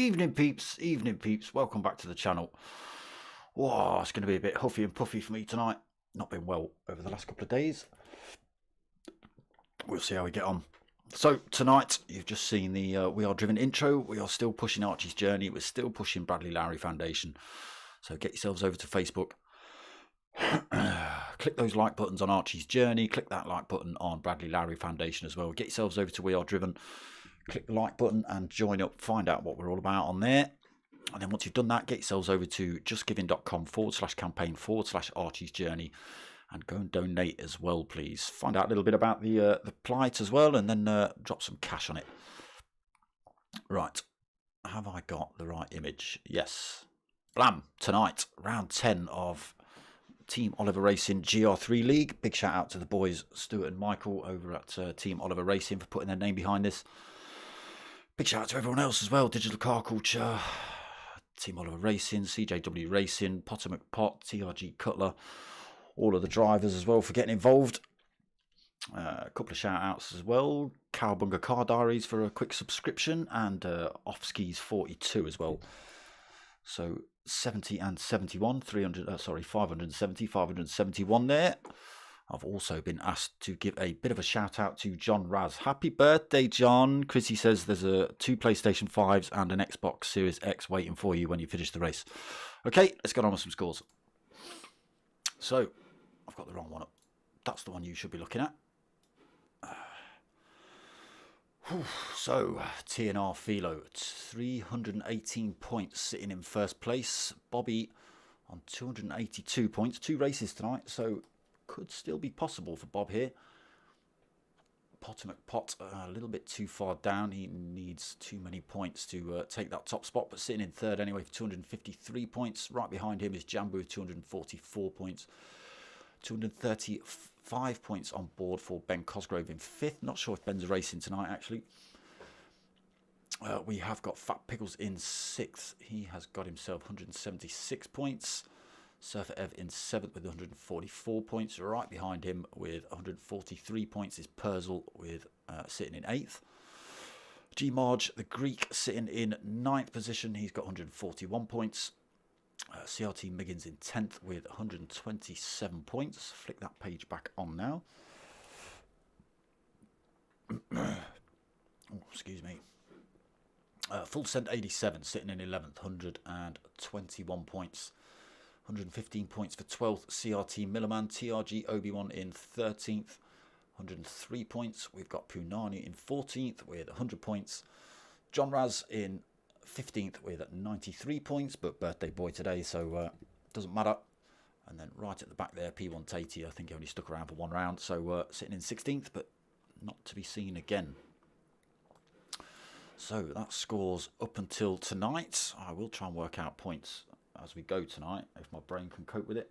Evening peeps, welcome back to the channel. Whoa, it's going to be a bit huffy and puffy for me tonight. Not been well over the last couple of days. We'll see how we get on. So tonight, you've just seen the We Are Driven intro. We are still pushing Archie's journey. We're still pushing Bradley Lowry Foundation. So get yourselves over to Facebook. Click those like buttons on Archie's journey. Click that like button on Bradley Lowry Foundation as well. Get yourselves over to We Are Driven. Click the like button and join up. Find out what we're all about on there. And then once you've done that, get yourselves over to justgiving.com/campaign/Archie's journey and go and donate as well, please. Find out a little bit about the plight as well, and then drop some cash on it. Right. Have I got the right image? Yes. Blam. Tonight, round 10 of Team Oliver Racing Gr3 League. Big shout out to the boys, Stuart and Michael, over at Team Oliver Racing for putting their name behind this. Big shout out to everyone else as well. Digital Car Culture, Team Oliver Racing, CJW Racing, Potter McPot, TRG Cutler, all of the drivers as well for getting involved. A couple of shout outs as well. Cowabunga Car Diaries for a quick subscription, and Off Skis 42 as well. So 70 and 71, 570, 571 there. I've also been asked to give a bit of a shout out to John Raz. Happy birthday, John. Chrissy says there's 2 PlayStation 5s and an Xbox Series X waiting for you when you finish the race. Okay, let's get on with some scores. So, I've got the wrong one up. That's the one you should be looking at. So, TNR Philo, 318 points, sitting in first place. Bobby on 282 points. 2 races tonight, so could still be possible for Bob here. Potter McPot a little bit too far down. He needs too many points to take that top spot, but sitting in third anyway for 253 points. Right behind him is Jambu with 244 points. 235 points on board for Ben Cosgrove in 5th. Not sure if Ben's racing tonight, actually. We have got Fat Pickles in 6th. He has got himself 176 points. Surfer Ev in 7th with 144 points. Right behind him with 143 points is Perzel with sitting in 8th. G-Marge, the Greek, sitting in 9th position. He's got 141 points. CRT Miggins in 10th with 127 points. Flick that page back on now. Oh, excuse me. Full Send 87 sitting in 11th, 121 points. 115 points for 12th, CRT Millerman. TRG Obi-Wan in 13th, 103 points. We've got Punani in 14th with 100 points. John Raz in 15th with 93 points, but birthday boy today, so doesn't matter. And then right at the back there, P1 Tatey, I think he only stuck around for 1 round, so sitting in 16th, but not to be seen again. So that scores up until tonight. I will try and work out points as we go tonight, if my brain can cope with it.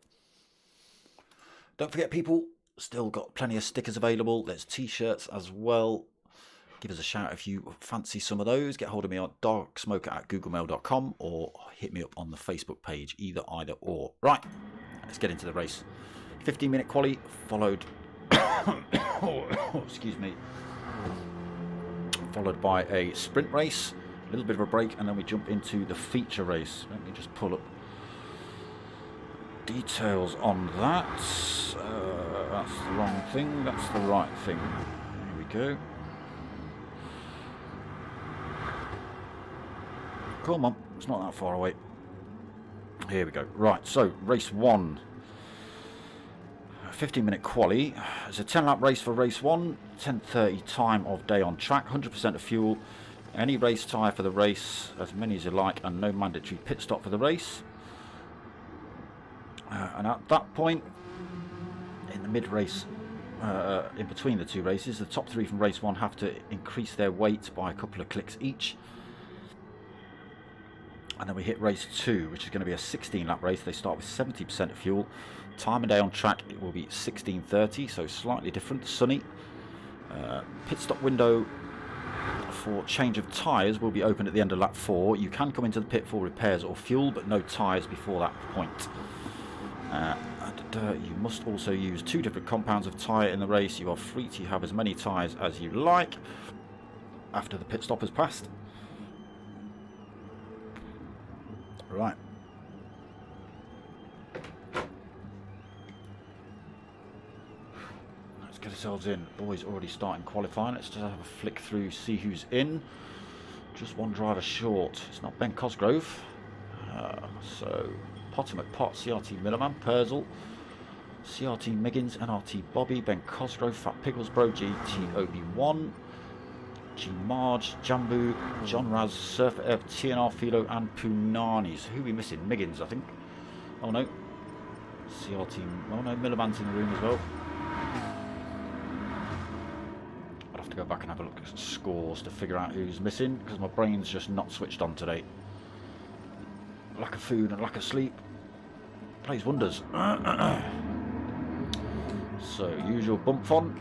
Don't forget, people, still got plenty of stickers available. There's t-shirts as well. Give us a shout if you fancy some of those. Get hold of me on darksmoker@googlemail.com or hit me up on the Facebook page, either or. Right, let's get into the race. 15-minute quali followed excuse me, followed by a sprint race, a little bit of a break, and then we jump into the feature race. Let me just pull up details on that. That's the wrong thing, that's the right thing. Here we go. Come on, it's not that far away. Here we go. Right, so race 1. 15-minute quali. It's a 10-lap race for race 1. 10:30 time of day on track. 100% of fuel. Any race tyre for the race, as many as you like, and no mandatory pit stop for the race. And at that point, in the mid-race, in between the 2 races, the top 3 from race 1 have to increase their weight by a couple of clicks each. And then we hit race 2, which is going to be a 16-lap race. They start with 70% of fuel. Time of day on track, it will be 16:30, so slightly different, sunny. Pit stop window for change of tyres will be open at the end of lap 4. You can come into the pit for repairs or fuel, but no tyres before that point. You must also use 2 different compounds of tyre in the race. You are free to have as many tyres as you like after the pit stop has passed. Right. Let's get ourselves in. Boys already starting qualifying. Let's just have a flick through, see who's in. Just one driver short. It's not Ben Cosgrove. So Potter McPot, CRT Millerman, Purzel, CRT Miggins, NRT Bobby, Ben Cosgrove, Fat Picklesbro, GT Obi-Wan, G Marge, Jambu, John Raz, Surfer Ev, TNR Philo, and Punani. So who are we missing? Miggins, I think. Oh no. CRT. Oh no, Millerman's in the room as well. I'd have to go back and have a look at scores to figure out who's missing because my brain's just not switched on today. Lack of food and lack of sleep plays wonders. So, usual bump font.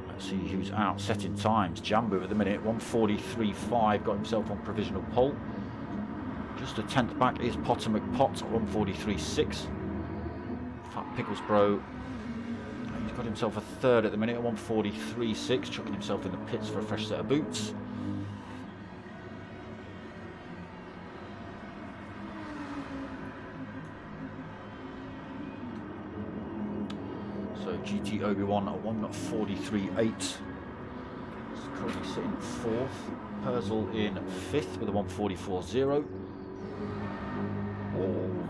Let's see who's out. Setting times. Jambu at the minute, 1:43.5, got himself on provisional pole. Just a tenth back is Potter McPot, 1:43.6. Fat Pickles Bro. He's got himself a third at the minute, 1:43.6, chucking himself in the pits for a fresh set of boots. So GT Obi-Wan at 1:43.8. He's currently sitting fourth. Purzel in fifth with a 1:44.0.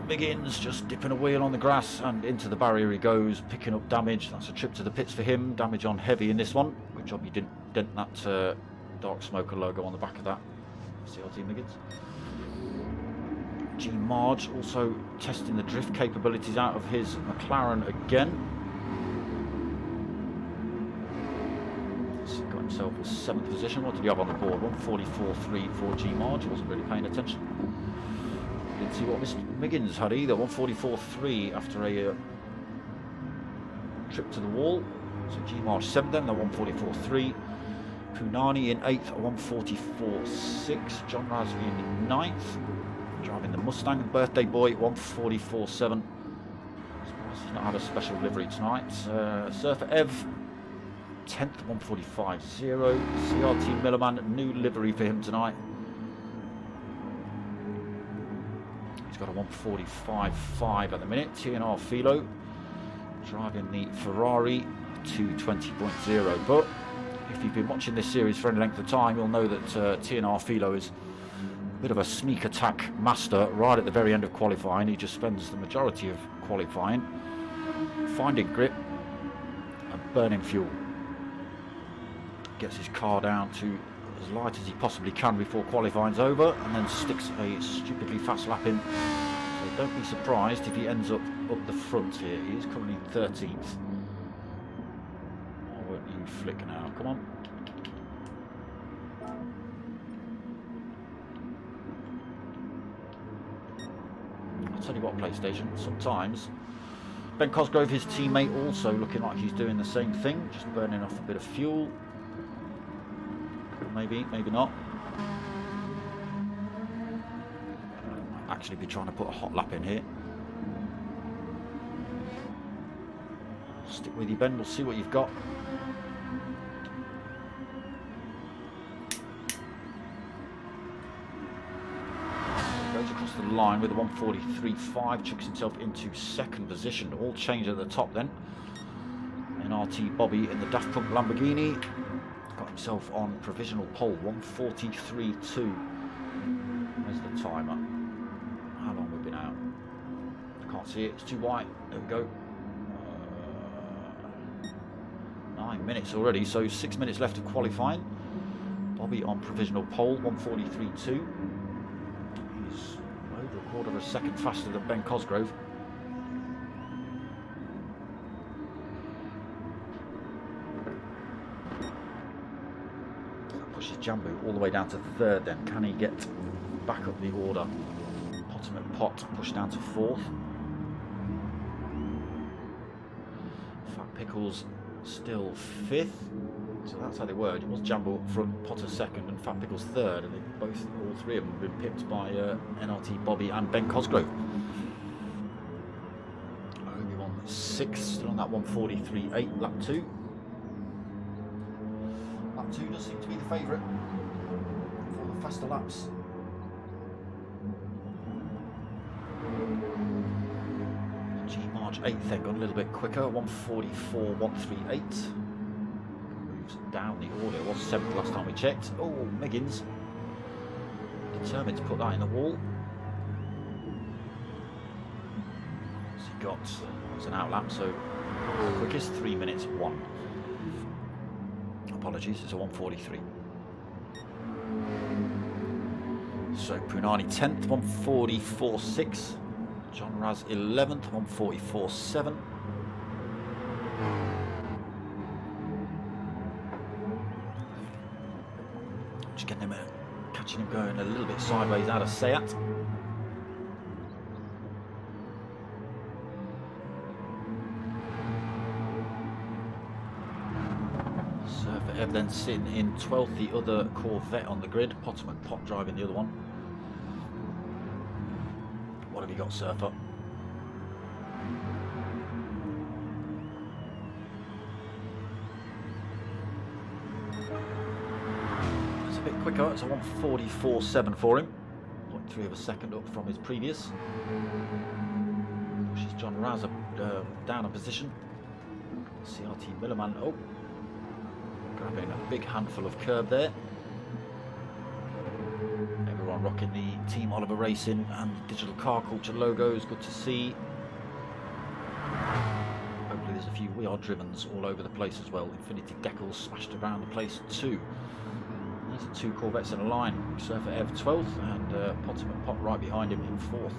Miggins just dipping a wheel on the grass and into the barrier he goes, picking up damage. That's a trip to the pits for him. Damage on heavy in this one. Good job you didn't dent that Dark Smoker logo on the back of that. CRT Miggins. G Marge also testing the drift capabilities out of his McLaren again. He's got himself a 7th position. What did he have on the board? 1:44.3 for G Marge. Wasn't really paying attention. Didn't see what Mr. Miggins had either. 1:44.3 after a trip to the wall. So G Marge 7th then, 1:44.3. Punani in 8th at 1:44.6. John Raz in 9th. Driving the Mustang. Birthday Boy 1:44.7. Surprised he's not had a special livery tonight. Surfer Ev 10th, 1:45.0. CRT Millerman, new livery for him tonight. He's got a 1:45.5 at the minute. TNR Philo driving the Ferrari 220.0. But if you've been watching this series for any length of time, you'll know that TNR Philo is a bit of a sneak attack master right at the very end of qualifying. He just spends the majority of qualifying finding grip and burning fuel. Gets his car down to as light as he possibly can before qualifying's over, and then sticks a stupidly fast lap in. So don't be surprised if he ends up the front here. He is currently 13th. Why won't you flick now? Come on. I'll tell you what, PlayStation, sometimes Ben Cosgrove, his teammate, also looking like he's doing the same thing, just burning off a bit of fuel. Maybe, maybe not. Actually be trying to put a hot lap in here. Stick with you, Ben. We'll see what you've got. Goes across the line with a 1:43.5. Chucks himself into 2nd position. All change at the top then. NRT Bobby in the Daft Punk Lamborghini. Got himself on provisional pole, 1:43.2. Where's the timer? How long have we been out? I can't see it, it's too white. There we go. 9 minutes already, so 6 minutes left of qualifying. Bobby on provisional pole, 1:43.2. He's over a quarter of a second faster than Ben Cosgrove. Pushes Jambu all the way down to 3rd then. Can he get back up the order? Potter McPot pushed down to 4th. Fat Pickles still 5th. So that's how they were. It was Jambu up front, Potter 2nd and Fat Pickles 3rd. And they both, all three of them have been pipped by NRT Bobby and Ben Cosgrove. Obi-Wan 6th, still on that 1:43.8 lap 2. 2 does seem to be the favourite for the faster laps. G March 8th then got a little bit quicker, 1:44.138. Moves down the order, it was 7th last time we checked. Oh, Miggins determined to put that in the wall. So he got, it's an outlap, so the quickest 3 minutes 1. Apologies, it's a 1:43. So Punani 10th, 1:44.6. John Raz 11th, 1:44.7. Just getting him, catching him going a little bit sideways out of Seat. Surfer Ev then sitting in 12th, the other Corvette on the grid. Potter McPot driving the other one. What have you got, Surfer? It's a bit quicker, it's a 1:44.7 for him. 0.3 of a second up from his previous. Pushes John Raz down a position. CRT Millerman, oh, grabbing a big handful of curb there. Everyone rocking the Team Oliver Racing and Digital Car Culture logos, good to see. Hopefully there's a few We Are Drivens all over the place as well. Infinity decals smashed around the place too. These are 2 Corvettes in a line. Surfer Ev 12th and Potter McPot right behind him in 4th.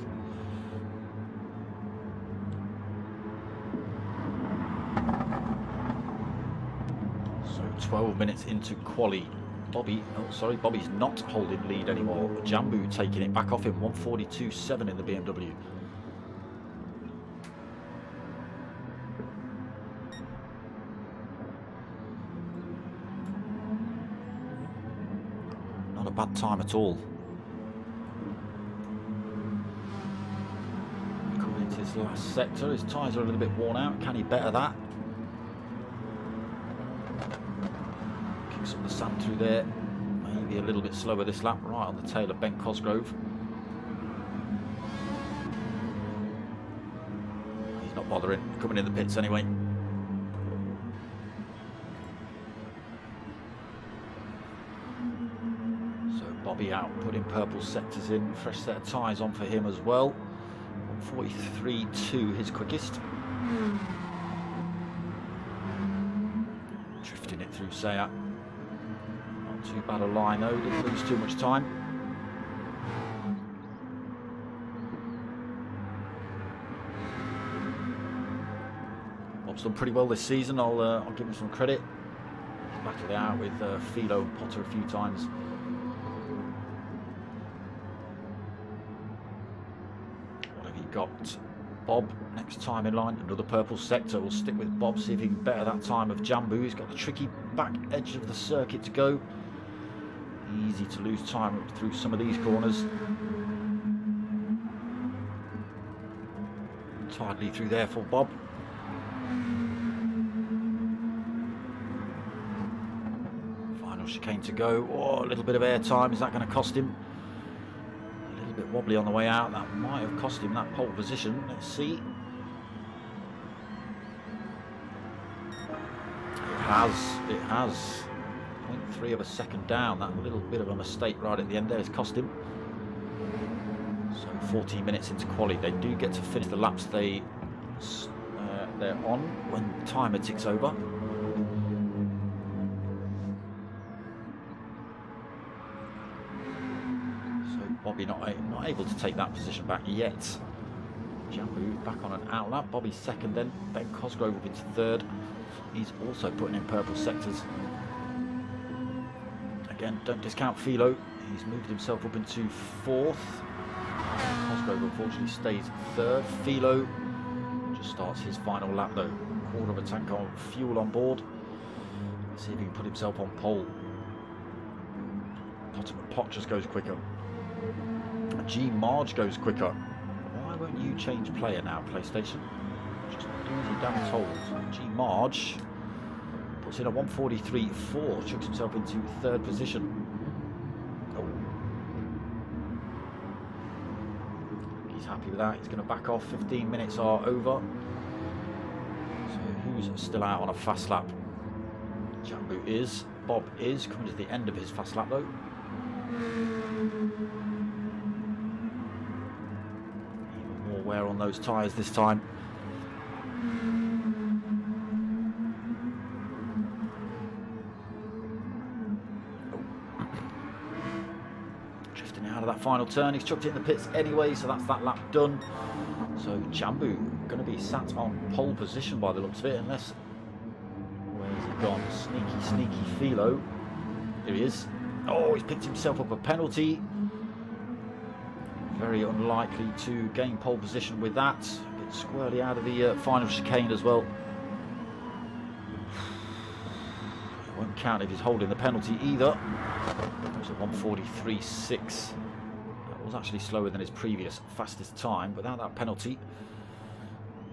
So 12 minutes into quali. Bobby's not holding lead anymore. Jambu taking it back off him, 1:42.7 in the BMW. Not a bad time at all. Coming into his last sector, his tyres are a little bit worn out. Can he better that? Some of the sand through there, maybe a little bit slower this lap, right on the tail of Ben Cosgrove. He's not bothering, coming in the pits anyway. So Bobby out, putting purple sectors in, fresh set of tyres on for him as well. 1:43.2 his quickest. Drifting it through Seat. Too bad a line though, didn't lose too much time. Bob's done pretty well this season, I'll give him some credit. He's battled it out with Philo and Potter a few times. What have you got? Bob, next time in line, another purple sector. We'll stick with Bob, see if he can better that time of Jambu. He's got the tricky back edge of the circuit to go. Easy to lose time through some of these corners. Tidily through there for Bob. Final chicane to go. Oh, a little bit of air time. Is that going to cost him? A little bit wobbly on the way out. That might have cost him that pole position. Let's see. It has. 0.3 of a second down. That little bit of a mistake right at the end there has cost him. So 14 minutes into quali, they do get to finish the laps they're on when timer ticks over. So Bobby not able to take that position back yet. Jambu back on an outlap. Bobby second then. Ben Cosgrove up into third. He's also putting in purple sectors. Again, don't discount Philo. He's moved himself up into 4th. Cosgrove unfortunately stays 3rd. Philo just starts his final lap though. Quarter of a tank of fuel on board. Let's see if he can put himself on pole. Pot just goes quicker. G Marge goes quicker. Why won't you change player now, PlayStation? Just do as you damn told. G Marge Puts in a 1:43.4, chucks himself into third position. He's happy with that. He's going to back off. 15 minutes are over. So who's still out on a fast lap? Jambu is. Bob is coming to the end of his fast lap though. Even more wear on those tyres this time. Drifting out of that final turn. He's chucked it in the pits anyway, so that's that lap done. So Jambu going to be sat on pole position by the looks of it, unless... Where's he gone? Sneaky Philo. Here he is. Oh, he's picked himself up a penalty. Very unlikely to gain pole position with that. A bit squarely out of the final chicane as well. It won't count if he's holding the penalty either. It was a 1:43.6. That was actually slower than his previous fastest time. Without that penalty,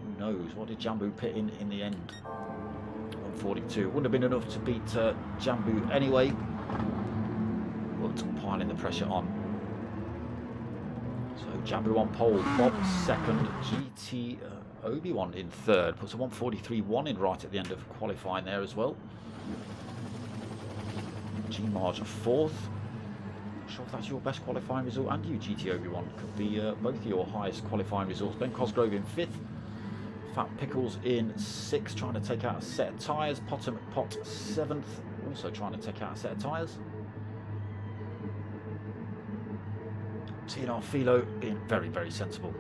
who knows? What did Jambu pit in the end? 1:42. Wouldn't have been enough to beat Jambu anyway. But piling the pressure on. So Jambu on pole, Bob second, GT Obi-Wan in third. Puts a 1:43.1 in right at the end of qualifying there as well. G-Marge fourth. Not sure if that's your best qualifying result, and you GT Obi-Wan could be both your highest qualifying results. Ben Cosgrove in fifth. Fat Pickles in sixth, trying to take out a set of tyres. Potter McPot seventh, also trying to take out a set of tyres. TNR Philo being very sensible.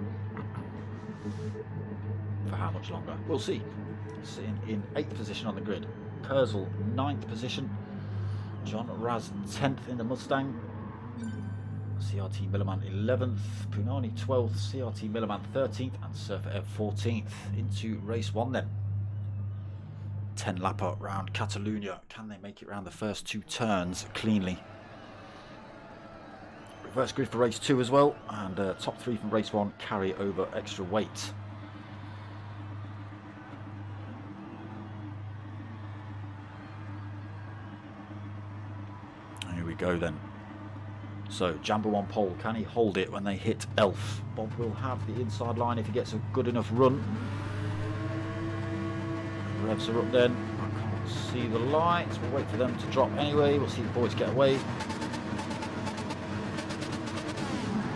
For how much longer? We'll see. Sitting in 8th position on the grid. Purzel 9th position. John Raz 10th in the Mustang. CRT Millerman 11th. Punani 12th. CRT Millerman 13th. And Surfer Ev 14th. Into race 1 then. 10 lapper round Catalunya. Can they make it round the first 2 turns cleanly? Reverse grid for race 2 as well, and top 3 from race 1 carry over extra weight. Here we go then. So Jambu on pole, can he hold it when they hit Elf? Bob will have the inside line if he gets a good enough run. Revs are up then. I can't see the lights. We'll wait for them to drop anyway. We'll see the boys get away.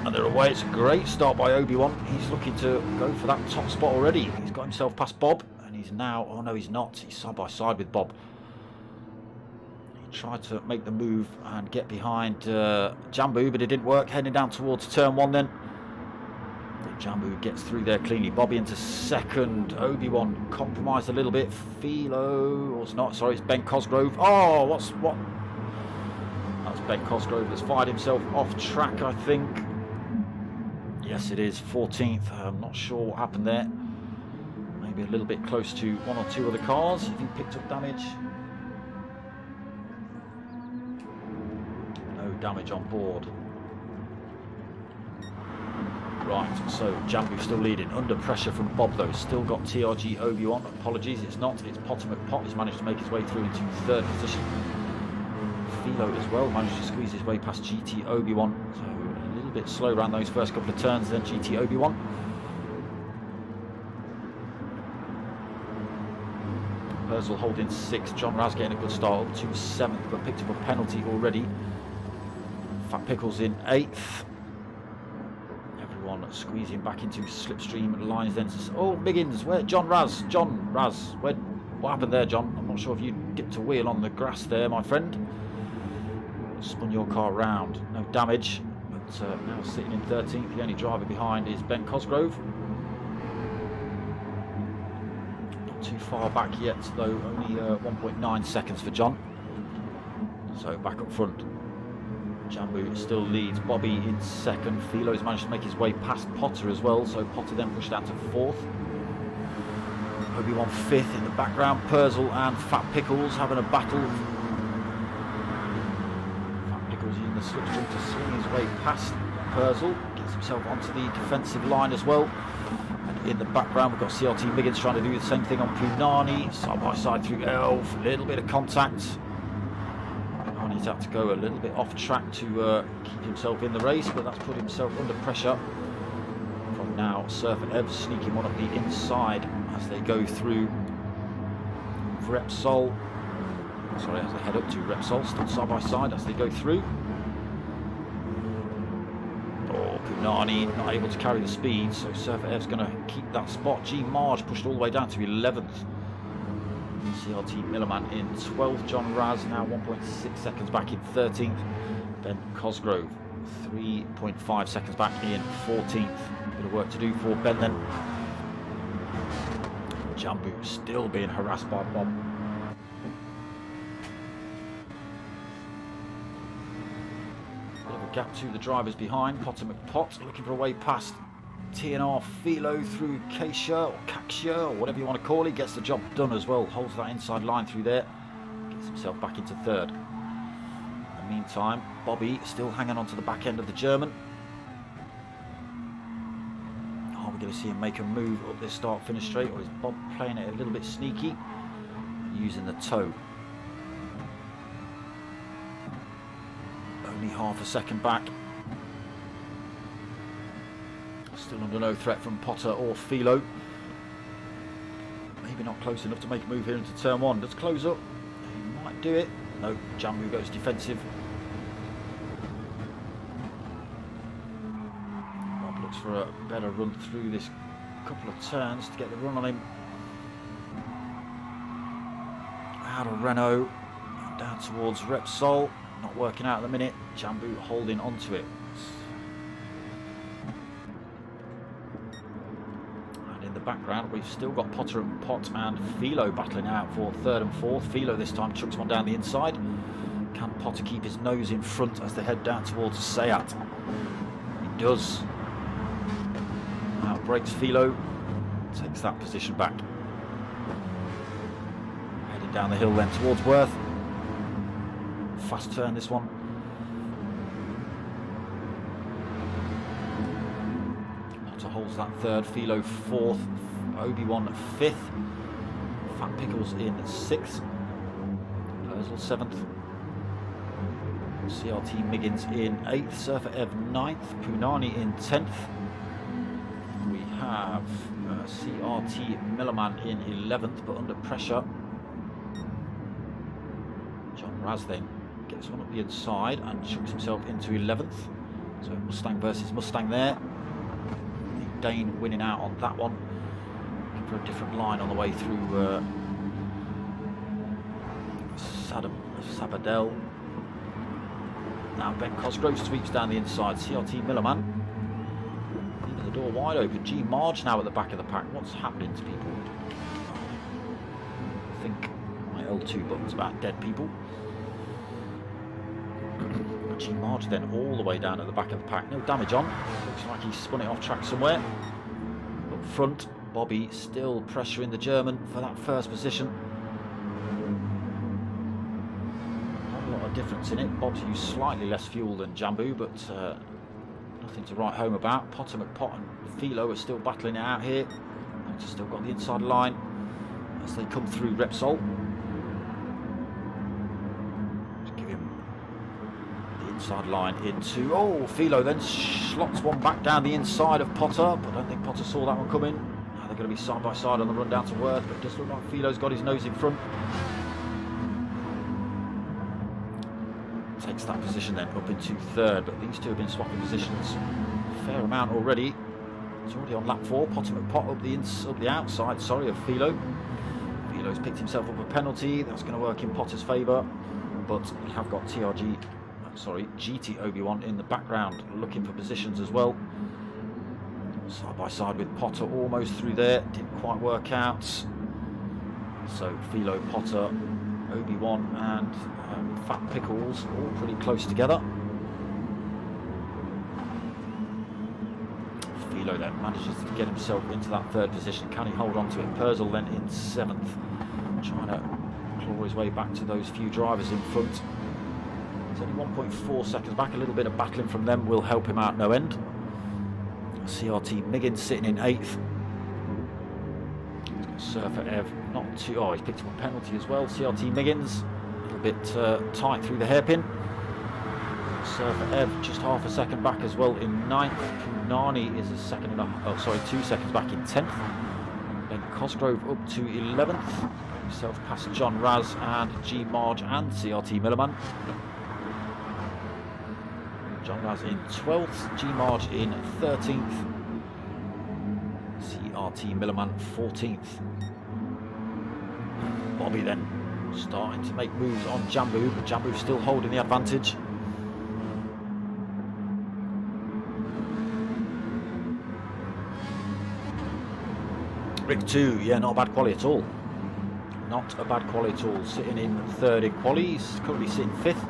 And they're away. It's a great start by Obi-Wan. He's looking to go for that top spot already. He's got himself past Bob, and he's now... Oh no, he's not. He's side by side with Bob. He tried to make the move and get behind Jambu, but it didn't work. Heading down towards turn 1 then. But Jambu gets through there cleanly. Bobby into second. Obi-Wan compromised a little bit. Philo... Or it's not. Sorry, it's Ben Cosgrove. Oh, what? That's Ben Cosgrove that's fired himself off track, I think. Yes, it is 14th. I'm not sure what happened there. Maybe a little bit close to 1 or 2 other cars. If he picked up damage. No damage on board. Right, so Jambu still leading. Under pressure from Bob though. Still got TRG Obi-Wan. Apologies, it's not. It's Potter McPot. He's managed to make his way through into 3rd position. Philo as well managed to squeeze his way past GT Obi-Wan. So bit slow around those first couple of turns then GT Obi-Wan. Purzel holding 6th. John Raz getting a good start up to 7th, but picked up a penalty already. Fat Pickles in 8th. Everyone squeezing back into slipstream lines then. Oh, Miggins, where? John Raz, where? What happened there, John? I'm not sure if you dipped a wheel on the grass there, my friend. Spun your car round. No damage. Now sitting in 13th, the only driver behind is Ben Cosgrove. Not too far back yet though, only 1.9 seconds for John. So back up front. Jambu still leads. Bobby in 2nd. Philo's managed to make his way past Potter as well, so Potter then pushed down to 4th. Obi-Wan 5th in the background. Purzel and Fat Pickles having a battle. Using the slipstream to swing his way past Purzel, gets himself onto the defensive line as well, and in the background. We've got CRT Miggins trying to do the same thing on Punani. Side by side through Elf. A little bit of contact. Punani's had to go a little bit off track to keep himself in the race, but that's put himself under pressure. From now, Surfer Ev sneaking one up the inside as they go through Repsol. Sorry, as they head up to Repsol, still side by side as they go through. Oh, Punani not able to carry the speed, so Surfer Ev's going to keep that spot. G Marge pushed all the way down to 11th. CRT Millerman in 12th. John Raz now 1.6 seconds back in 13th. Ben Cosgrove 3.5 seconds back in 14th. Bit of work to do for Ben then. Jambu still being harassed by Bob. Bit of a gap to the drivers behind. Potter McPott looking for a way past TNR Philo through Kaksha or Kaksha or whatever you want to call it. Gets the job done as well. Holds that inside line through there. Gets himself back into third. In the meantime, Bobby still hanging on to the back end of the German. Are we going to see him make a move up this start-finish straight, or is Bob playing it a little bit sneaky, using the toe? Only half a second back. Still under no threat from Potter or Philo. Maybe not close enough to make a move here into turn one. Does close up. He might do it. No, Jambu goes defensive. Bob looks for a better run through this couple of turns to get the run on him. Out of Renault. Down towards Repsol. Not working out at the minute. Jambu holding onto it. Background, we've still got Potter and Pot and Philo battling out for third and fourth. Philo this time chucks one down the inside. Can Potter keep his nose in front as they head down towards Sayat? He does. Outbreaks Philo, takes that position back. Heading down the hill then towards Worth. Fast turn this one. Holds that third, Philo fourth, Obi-Wan fifth, Fat Pickles in sixth, Perzel seventh, CRT Miggins in eighth, Surfer Ev ninth, Punani in 10th. We have CRT Millerman in 11th, but under pressure. John Raz then gets one up the inside and chucks himself into 11th. So Mustang versus Mustang there. Dane winning out on that one. Looking for a different line on the way through Sabadell. Now Ben Cosgrove sweeps down the inside. CRT Millerman leaving the door wide open. G Marge now at the back of the pack. What's happening to people? I think my L2 button's about dead people. G Marge then all the way down at the back of the pack. No damage on. Looks like he spun it off track somewhere. Up front, Bobby still pressuring the German for that first position. Not a lot of difference in it. Bob's used slightly less fuel than Jambu, but nothing to write home about. Potter McPott and Philo are still battling it out here. They've still got the inside line as they come through Repsol. Inside line into, oh, Philo then slots one back down the inside of Potter, but I don't think Potter saw that one coming. Now they're going to be side by side on the run down to Worth, but it does look like Philo's got his nose in front. Takes that position then up into third, but these two have been swapping positions a fair amount already. It's already on lap 4. Potter McPott up the outside, sorry, of Philo. Philo's picked himself up a penalty. That's going to work in Potter's favour, but we have got GT Obi-Wan in the background looking for positions as well. Side by side with Potter almost through there, didn't quite work out. So Philo, Potter, Obi-Wan and Fat Pickles all pretty close together. Philo then manages to get himself into that third position. Can he hold on to it? Perzel then in 7th, trying to claw his way back to those few drivers in front. He's only 1.4 seconds back. A little bit of battling from them will help him out no end. CRT Miggins sitting in 8th. Surfer Ev, not too... Oh, he's picked up a penalty as well. CRT Miggins, a little bit tight through the hairpin. Surfer Ev just half a second back as well in 9th. Punani is a second and a... Oh, sorry, 2 seconds back in 10th. Then Cosgrove up to 11th. Himself past John Raz and G Marge and CRT Millerman. John Raz in 12th, G Marge in 13th. CRT Millerman 14th. Bobby then starting to make moves on Jambu, but Jambu still holding the advantage. Gr3, yeah, not a bad quality at all. Not a bad quality at all. Sitting in 3rd in quali, he's currently sitting 5th.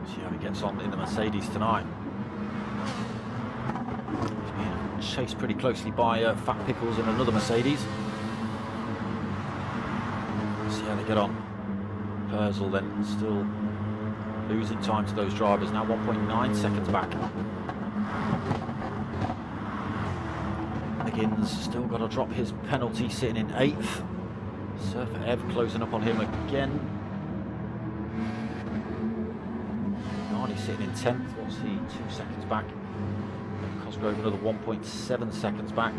See how he gets on in the Mercedes tonight. Chased pretty closely by Fat Pickles in another Mercedes. See how they get on. Purcell then still losing time to those drivers, now 1.9 seconds back. Higgins still got to drop his penalty, sitting in 8th. Surfer Ev closing up on him again. Nardi sitting in 10th. What's he? 2 seconds back. Cosgrove another 1.7 seconds back.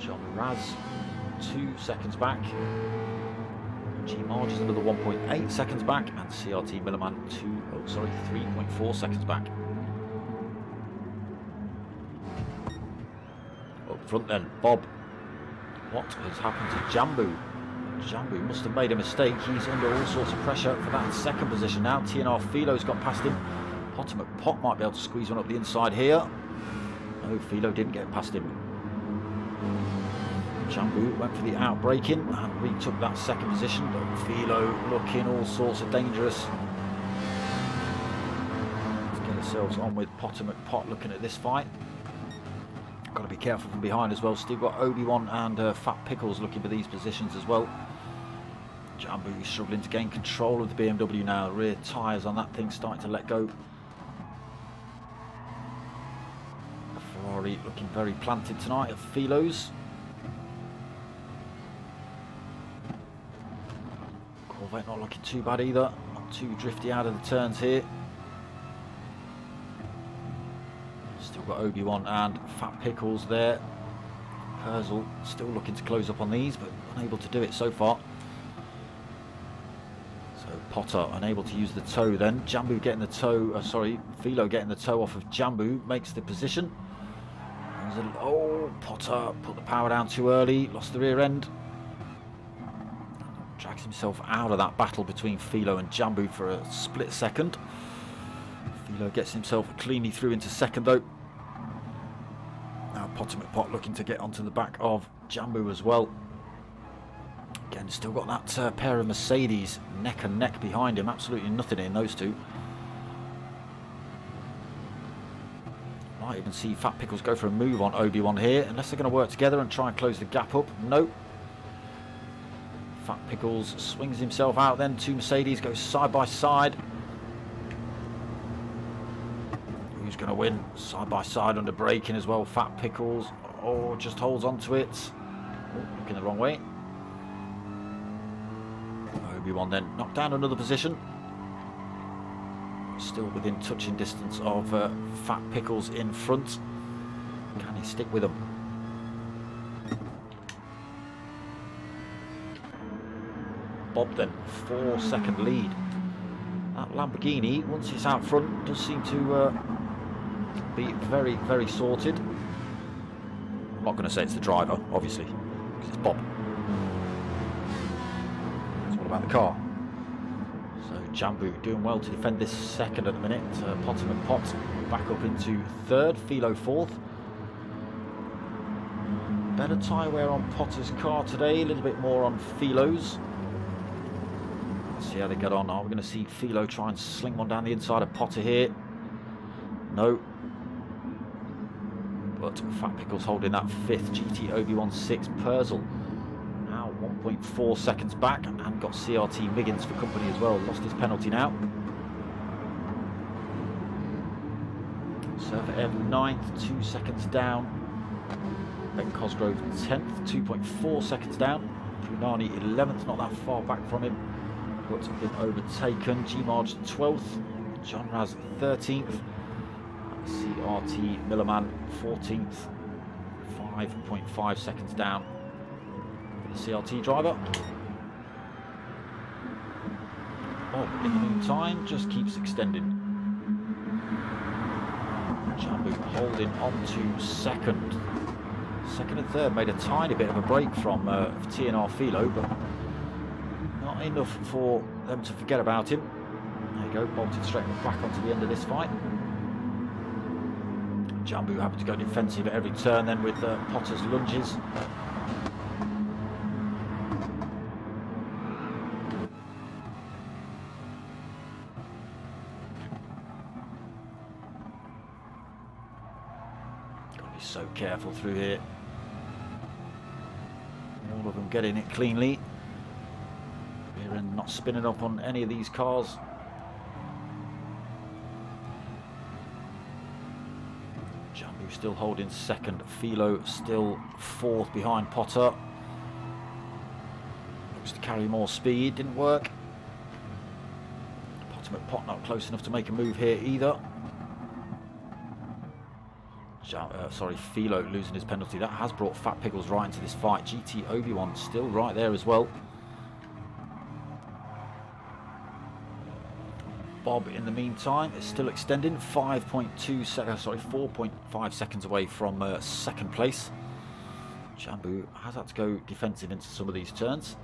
John Raz 2 seconds back. G Marge is another 1.8 seconds back, and CRT Millerman 3.4 seconds back. Up front then, Bob. What has happened to Jambu? Jambu must have made a mistake. He's under all sorts of pressure for that second position now. TNR Philo's got past him. Potter McPot might be able to squeeze one up the inside here. No, Philo didn't get past him. Jambu went for the outbraking and retook that second position, but Philo looking all sorts of dangerous. Let's get ourselves on with Potter McPot looking at this fight. Got to be careful from behind as well. Still got Obi-Wan and Fat Pickles looking for these positions as well. Jambu struggling to gain control of the BMW now. Rear tyres on that thing starting to let go. Ferrari looking very planted tonight of Philo's. Corvette not looking too bad either. Not too drifty out of the turns here. Still got Obi-Wan and Fat Pickles there. Purcell still looking to close up on these, but unable to do it so far. So Potter unable to use the toe then. Jambu getting the toe, Philo getting the toe off of Jambu makes the position. Oh, Potter put the power down too early, lost the rear end. Drags himself out of that battle between Philo and Jambu for a split second. Philo gets himself cleanly through into second though. Now Potter McPot looking to get onto the back of Jambu as well. Again, still got that pair of Mercedes neck and neck behind him. Absolutely nothing in those two. Might even see Fat Pickles go for a move on Obi-Wan here, unless they're going to work together and try and close the gap up. Nope. Fat Pickles swings himself out then. Two Mercedes go side by side. Who's going to win? Side by side under braking as well. Fat Pickles. Oh, just holds on to it. Oh, looking the wrong way. Obi-Wan then knocked down another position. Still within touching distance of Fat Pickles in front. Can he stick with them? Bob then, 4-second lead. That Lamborghini, once it's out front, does seem to be very, very sorted. I'm not going to say it's the driver, obviously, because it's Bob. It's all about the car. So Jambu doing well to defend this second at the minute. Potter McPot back up into third, Philo fourth. Better tyre wear on Potter's car today, a little bit more on Philo's. Let's see how they get on. Are we going to see Philo try and sling one down the inside of Potter here? No. But Fat Pickles holding that fifth. GT Obi-Wan 6. Purcell now 1.4 seconds back and got CRT Miggins for company as well. Lost his penalty now. Surfer Ev 9th, 2 seconds down. Ben Cosgrove 10th, 2.4 seconds down. Punani 11th, not that far back from him, but been overtaken. G-Marge 12th, John Raz 13th, CRT Millerman 14th, 5.5 seconds down for the CRT driver. Bob, in the meantime, just keeps extending. Jambu holding on to second. Second and third made a tiny bit of a break from TNR Philo, but not enough for them to forget about him. There you go, bolted straight back onto the end of this fight. Jambu having to go defensive at every turn then with Potter's lunges. Got to be so careful through here. All of them getting it cleanly. Rear end not spinning up on any of these cars. Jambu still holding second. Philo still fourth behind Potter. Looks to carry more speed. Didn't work. Potter McPot not close enough to make a move here either. Philo losing his penalty. That has brought Fat Pickles right into this fight. GT Obi-Wan still right there as well. Bob, in the meantime, is still extending. 4.5 seconds away from second place. Jambu has had to go defensive into some of these turns.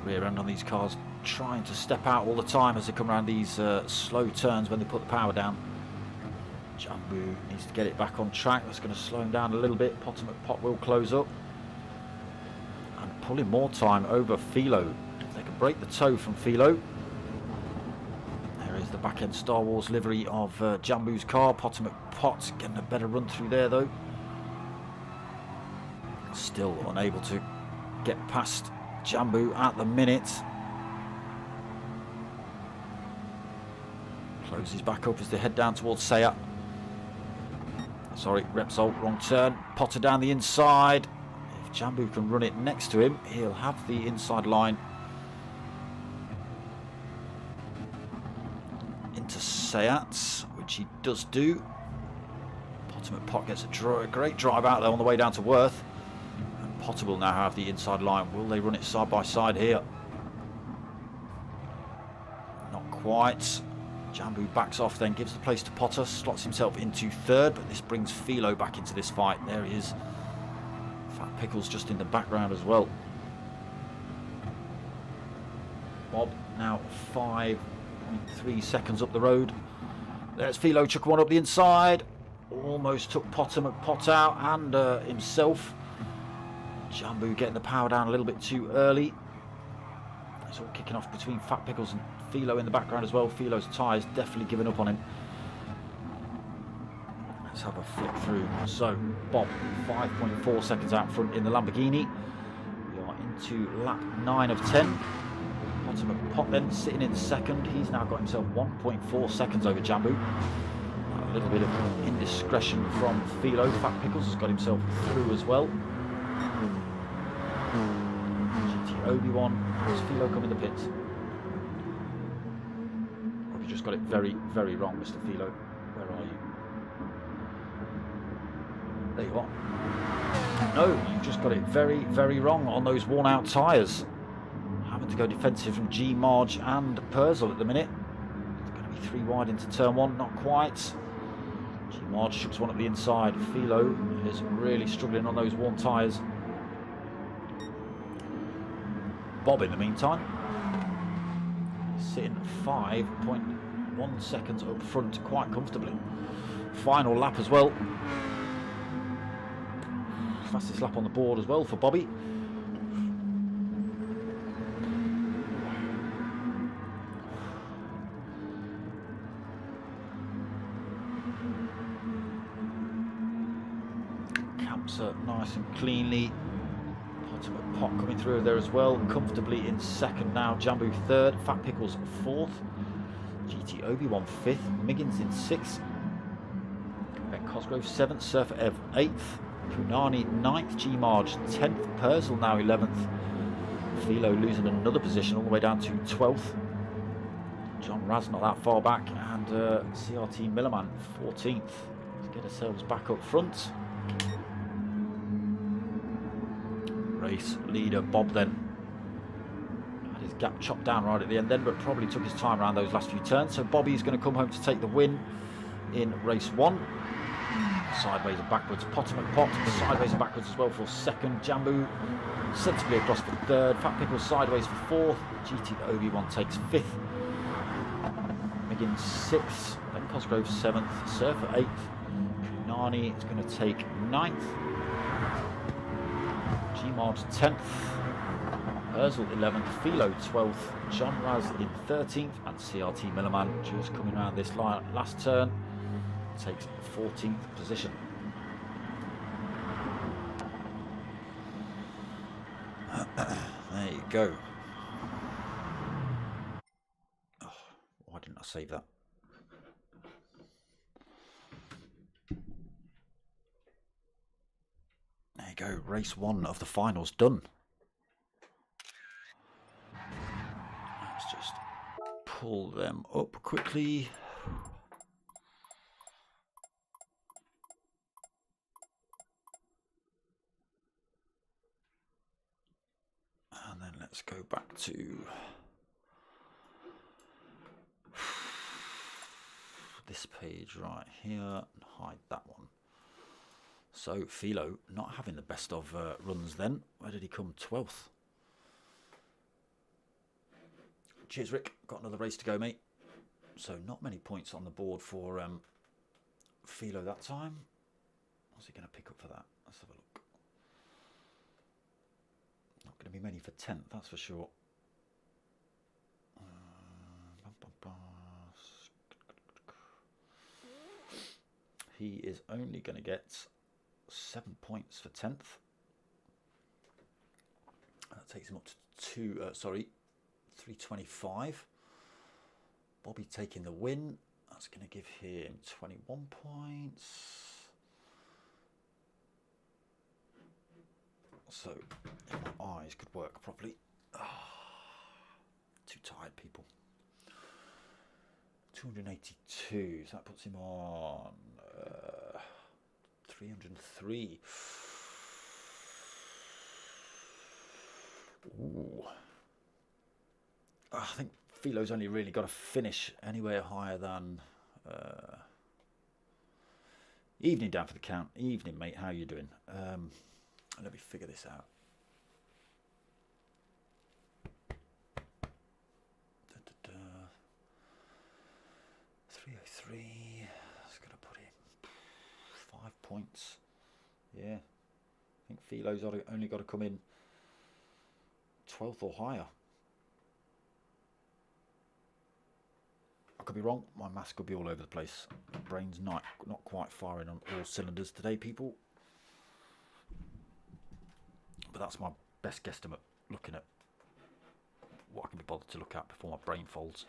Rear end on these cars trying to step out all the time as they come around these slow turns when they put the power down. Jambu needs to get it back on track. That's going to slow him down a little bit. Potter McPot will close up and pulling more time over Philo. If they can break the toe from Philo. There is the back end Star Wars livery of Jambu's car. Potter McPot getting a better run through there though. Still unable to get past Jambu at the minute. Closes back up as they head down towards Saya. Sorry, Repsol, wrong turn. Potter down the inside. If Jambu can run it next to him, he'll have the inside line. Into Sayat, which he does do. Potter McPot gets a great drive out there on the way down to Worth. And Potter will now have the inside line. Will they run it side by side here? Not quite. Jambu backs off, then gives the place to Potter, slots himself into third, but this brings Philo back into this fight. There he is. Fat Pickles just in the background as well. Bob now 5.3 seconds up the road. There's Philo, chuck one up the inside. Almost took Potter McPot out and himself. Jambu getting the power down a little bit too early. It's all kicking off between Fat Pickles and Philo in the background as well. Philo's tyres definitely giving up on him. Let's have a flick through. So, Bob, 5.4 seconds out front in the Lamborghini. We are into lap 9 of 10. Potter McPot then sitting in second. He's now got himself 1.4 seconds over Jambu. A little bit of indiscretion from Philo. Fat Pickles has got himself through as well. GT Obi-Wan. Has Philo come in the pits? Or have you just got it very, very wrong, Mr. Philo? Where are you? There you are. No, you've just got it very, very wrong on those worn-out tyres. Having to go defensive from G, Marge and Purcell at the minute. It's going to be 3 wide into turn 1, not quite. G, Marge chucks one up the inside. Philo is really struggling on those worn tyres. Bob, in the meantime, sitting 5.1 seconds up front quite comfortably. Final lap as well. Fastest lap on the board as well for Bobby. Camps are nice and cleanly. Pot coming through there as well, comfortably in second now. Jambu third, Fat Pickles fourth, GT Obi-Wan fifth, Miggins in sixth, Ben Cosgrove 7th, Surfer Ev 8th, Punani 9th, G-Marge 10th, Purcell now 11th, Philo losing another position all the way down to 12th, John Raz not that far back, and CRT Millerman 14th. Let's get ourselves back up front. Race leader Bob then had his gap chopped down right at the end then, but probably took his time around those last few turns. So Bobby's going to come home to take the win in race 1. Sideways and backwards, Potter McPot sideways and backwards as well for 2nd. Jambu sensibly across for 3rd. Fat Pickle sideways for 4th. GT Obi-Wan takes 5th. Miggins 6th. Then Cosgrove 7th. Surfer 8th. Punani is going to take 9th. G-Marge 10th. Purcell 11th. Philo 12th. John Raz in 13th. And CRT Millerman just coming around this last turn. Takes 14th position. There you go. Oh, why didn't I save that? There you go. Race 1 of the finals done. Let's just pull them up quickly. And then let's go back to this page right here and hide that one. So Philo not having the best of runs then. Where did he come? 12th. Cheers, Rick. Got another race to go, mate. So not many points on the board for Philo that time. What's he going to pick up for that? Let's have a look. Not going to be many for 10th, that's for sure. He is only going to get 7 points for 10th. That takes him up to 325. Bobby taking the win. That's going to give him 21 points. So, if my eyes could work properly. Too tired, people. 282. So that puts him on 303. Ooh. I think Philo's only really got to finish anywhere higher than evening down for the count. Evening, mate. How you doing? Let me figure this out. Da, da, da. 303. That's going to put him 5 points. Yeah. I think Philo's only got to come in 12th or higher. I could be wrong. My maths could be all over the place. My brain's not quite firing on all cylinders today, people. But that's my best guesstimate, looking at what I can be bothered to look at before my brain folds.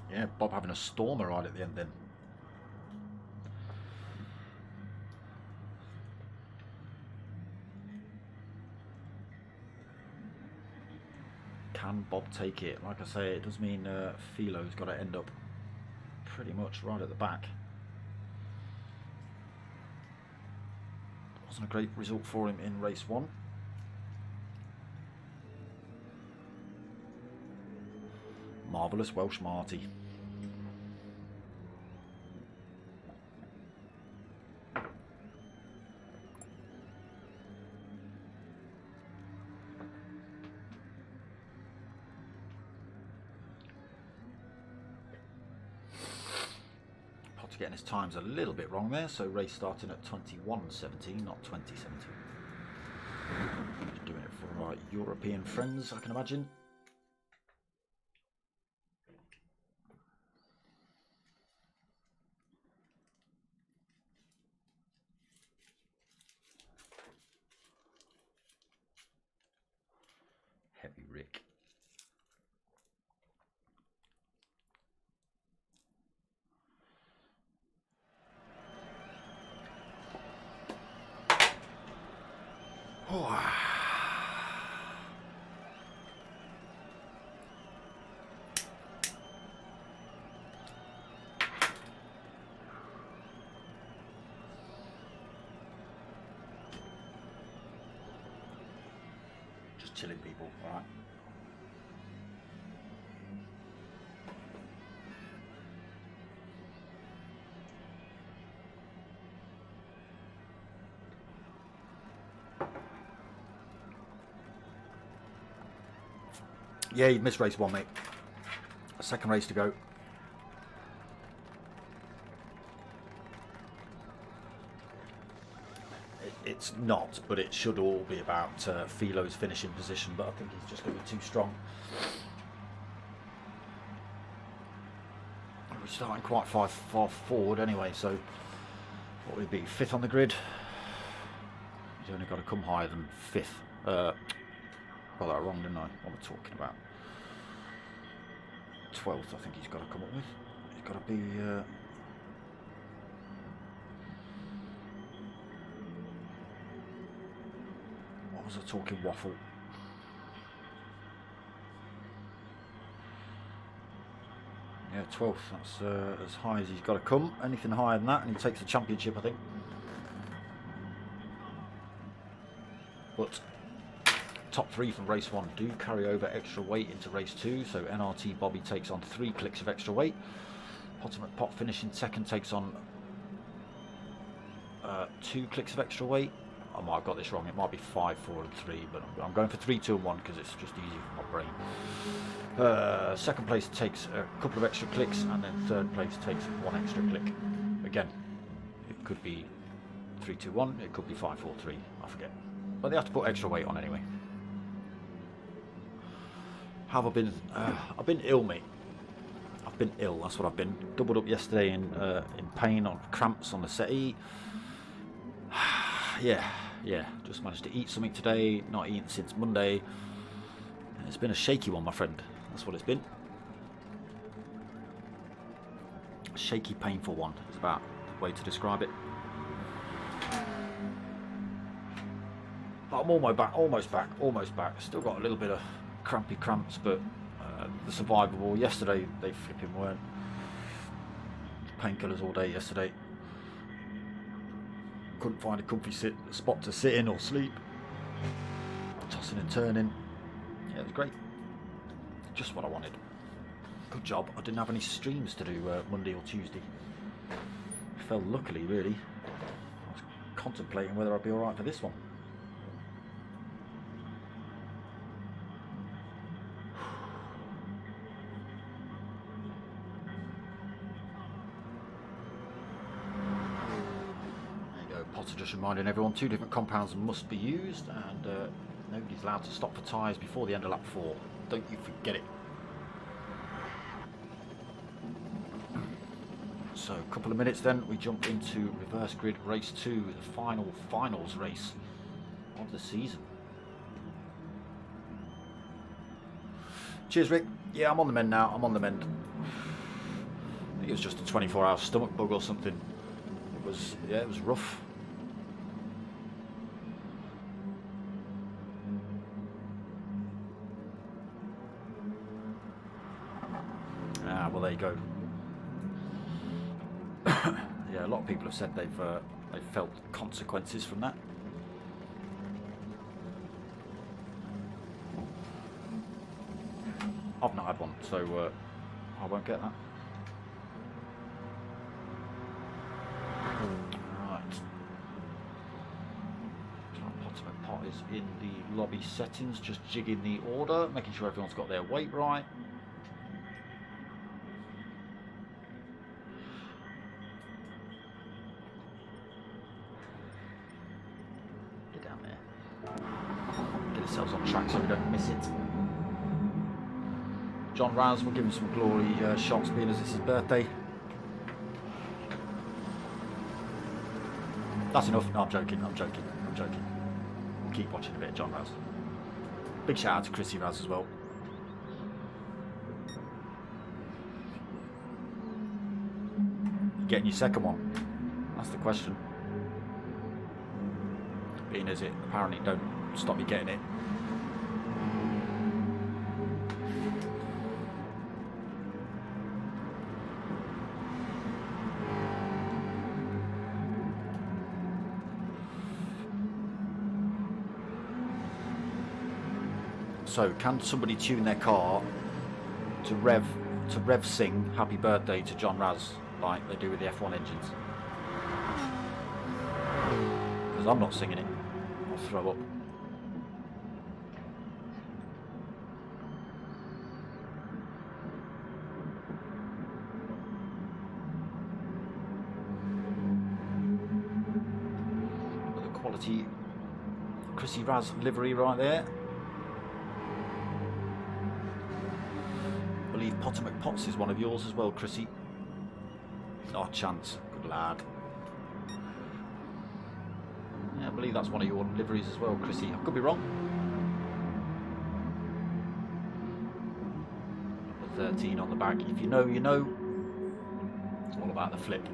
Yeah, Bob having a stormer right at the end then. Can Bob take it? Like I say, it does mean Philo's got to end up pretty much right at the back. Wasn't a great result for him in race 1. Marvellous Welsh Marty. Getting his times a little bit wrong there, so race starting at 21:17, not 20:17. Doing it for our European friends, I can imagine. Heavy Rick. Oh. Just chilling, people, all right? Yeah, you missed race 1, mate. Second race to go. It's not, but it should all be about Philo's finishing position, but I think he's just going to be too strong. We're starting quite far forward anyway, so what would it be? 5th on the grid? He's only got to come higher than 5th. Got that wrong, didn't I? What am I talking about? 12th, I think he's got to come up with. He's got to be... what was I talking waffle? Yeah, 12th. That's as high as he's got to come. Anything higher than that, and he takes the championship, I think. But top 3 from race 1 do carry over extra weight into race 2. So NRT Bobby takes on 3 clicks of extra weight. Ultimate Pot finishing second takes on 2 clicks of extra weight. I might have got this wrong. It might be 5, 4 and 3, but I'm going for 3, 2 and 1 because it's just easy for my brain. Second place takes a couple of extra clicks, and then third place takes 1 extra click. Again, it could be 3, 2, 1. It could be 5, 4, 3. I forget. But they have to put extra weight on anyway. Have I been? I've been ill, mate. I've been ill. That's what I've been. Doubled up yesterday in pain on cramps on the settee. Yeah. Just managed to eat something today. Not eaten since Monday. It's been a shaky one, my friend. That's what it's been. A shaky, painful one is about the way to describe it. But I'm almost back. Still got a little bit of crampy cramps, but the survivable. Yesterday they flipping weren't. Painkillers all day yesterday. Couldn't find a comfy spot to sit in or sleep. Tossing and turning. Yeah, it was great. Just what I wanted. Good job. I didn't have any streams to do Monday or Tuesday. Fell luckily, really. I was contemplating whether I'd be alright for this one. Just reminding everyone, 2 different compounds must be used, and nobody's allowed to stop for tyres before the end of lap 4. Don't you forget it. So a couple of minutes then, we jump into reverse grid race 2, the finals race of the season. Cheers, Rick. Yeah, I'm on the mend now. I'm on the mend. I think it was just a 24-hour stomach bug or something. It was rough. Well, there you go. Yeah, a lot of people have said they've felt consequences from that. I've not had one, so I won't get that. Right. Pot is in the lobby settings, just jigging the order, making sure everyone's got their weight right. On track so we don't miss it. John Raz will give him some glory shots, being as it's his birthday. That's enough. No, I'm joking. We'll keep watching a bit, John Raz. Big shout out to Gr3 as well. Getting your second one? That's the question. Being as it apparently don't stop you getting it. So, can somebody tune their car to rev sing Happy Birthday to John Raz like they do with the F1 engines? Because I'm not singing it. I'll throw up. The quality Gr3 Raz livery right there. I believe Potter McPotts is one of yours as well, Gr3. Oh, chance. Good lad. Yeah, I believe that's one of your liveries as well, Gr3. I could be wrong. Number 13 on the back. If you know, you know. It's all about the flip.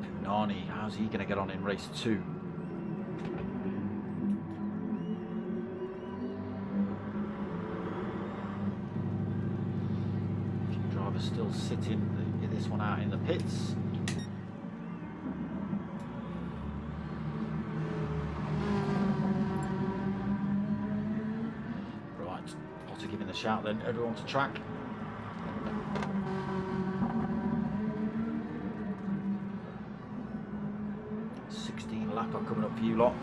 Punani, how's he going to get on in race 2? Still sitting this one out in the pits. Right, Potter giving the shout then, everyone to track. Lapper coming up for you lot.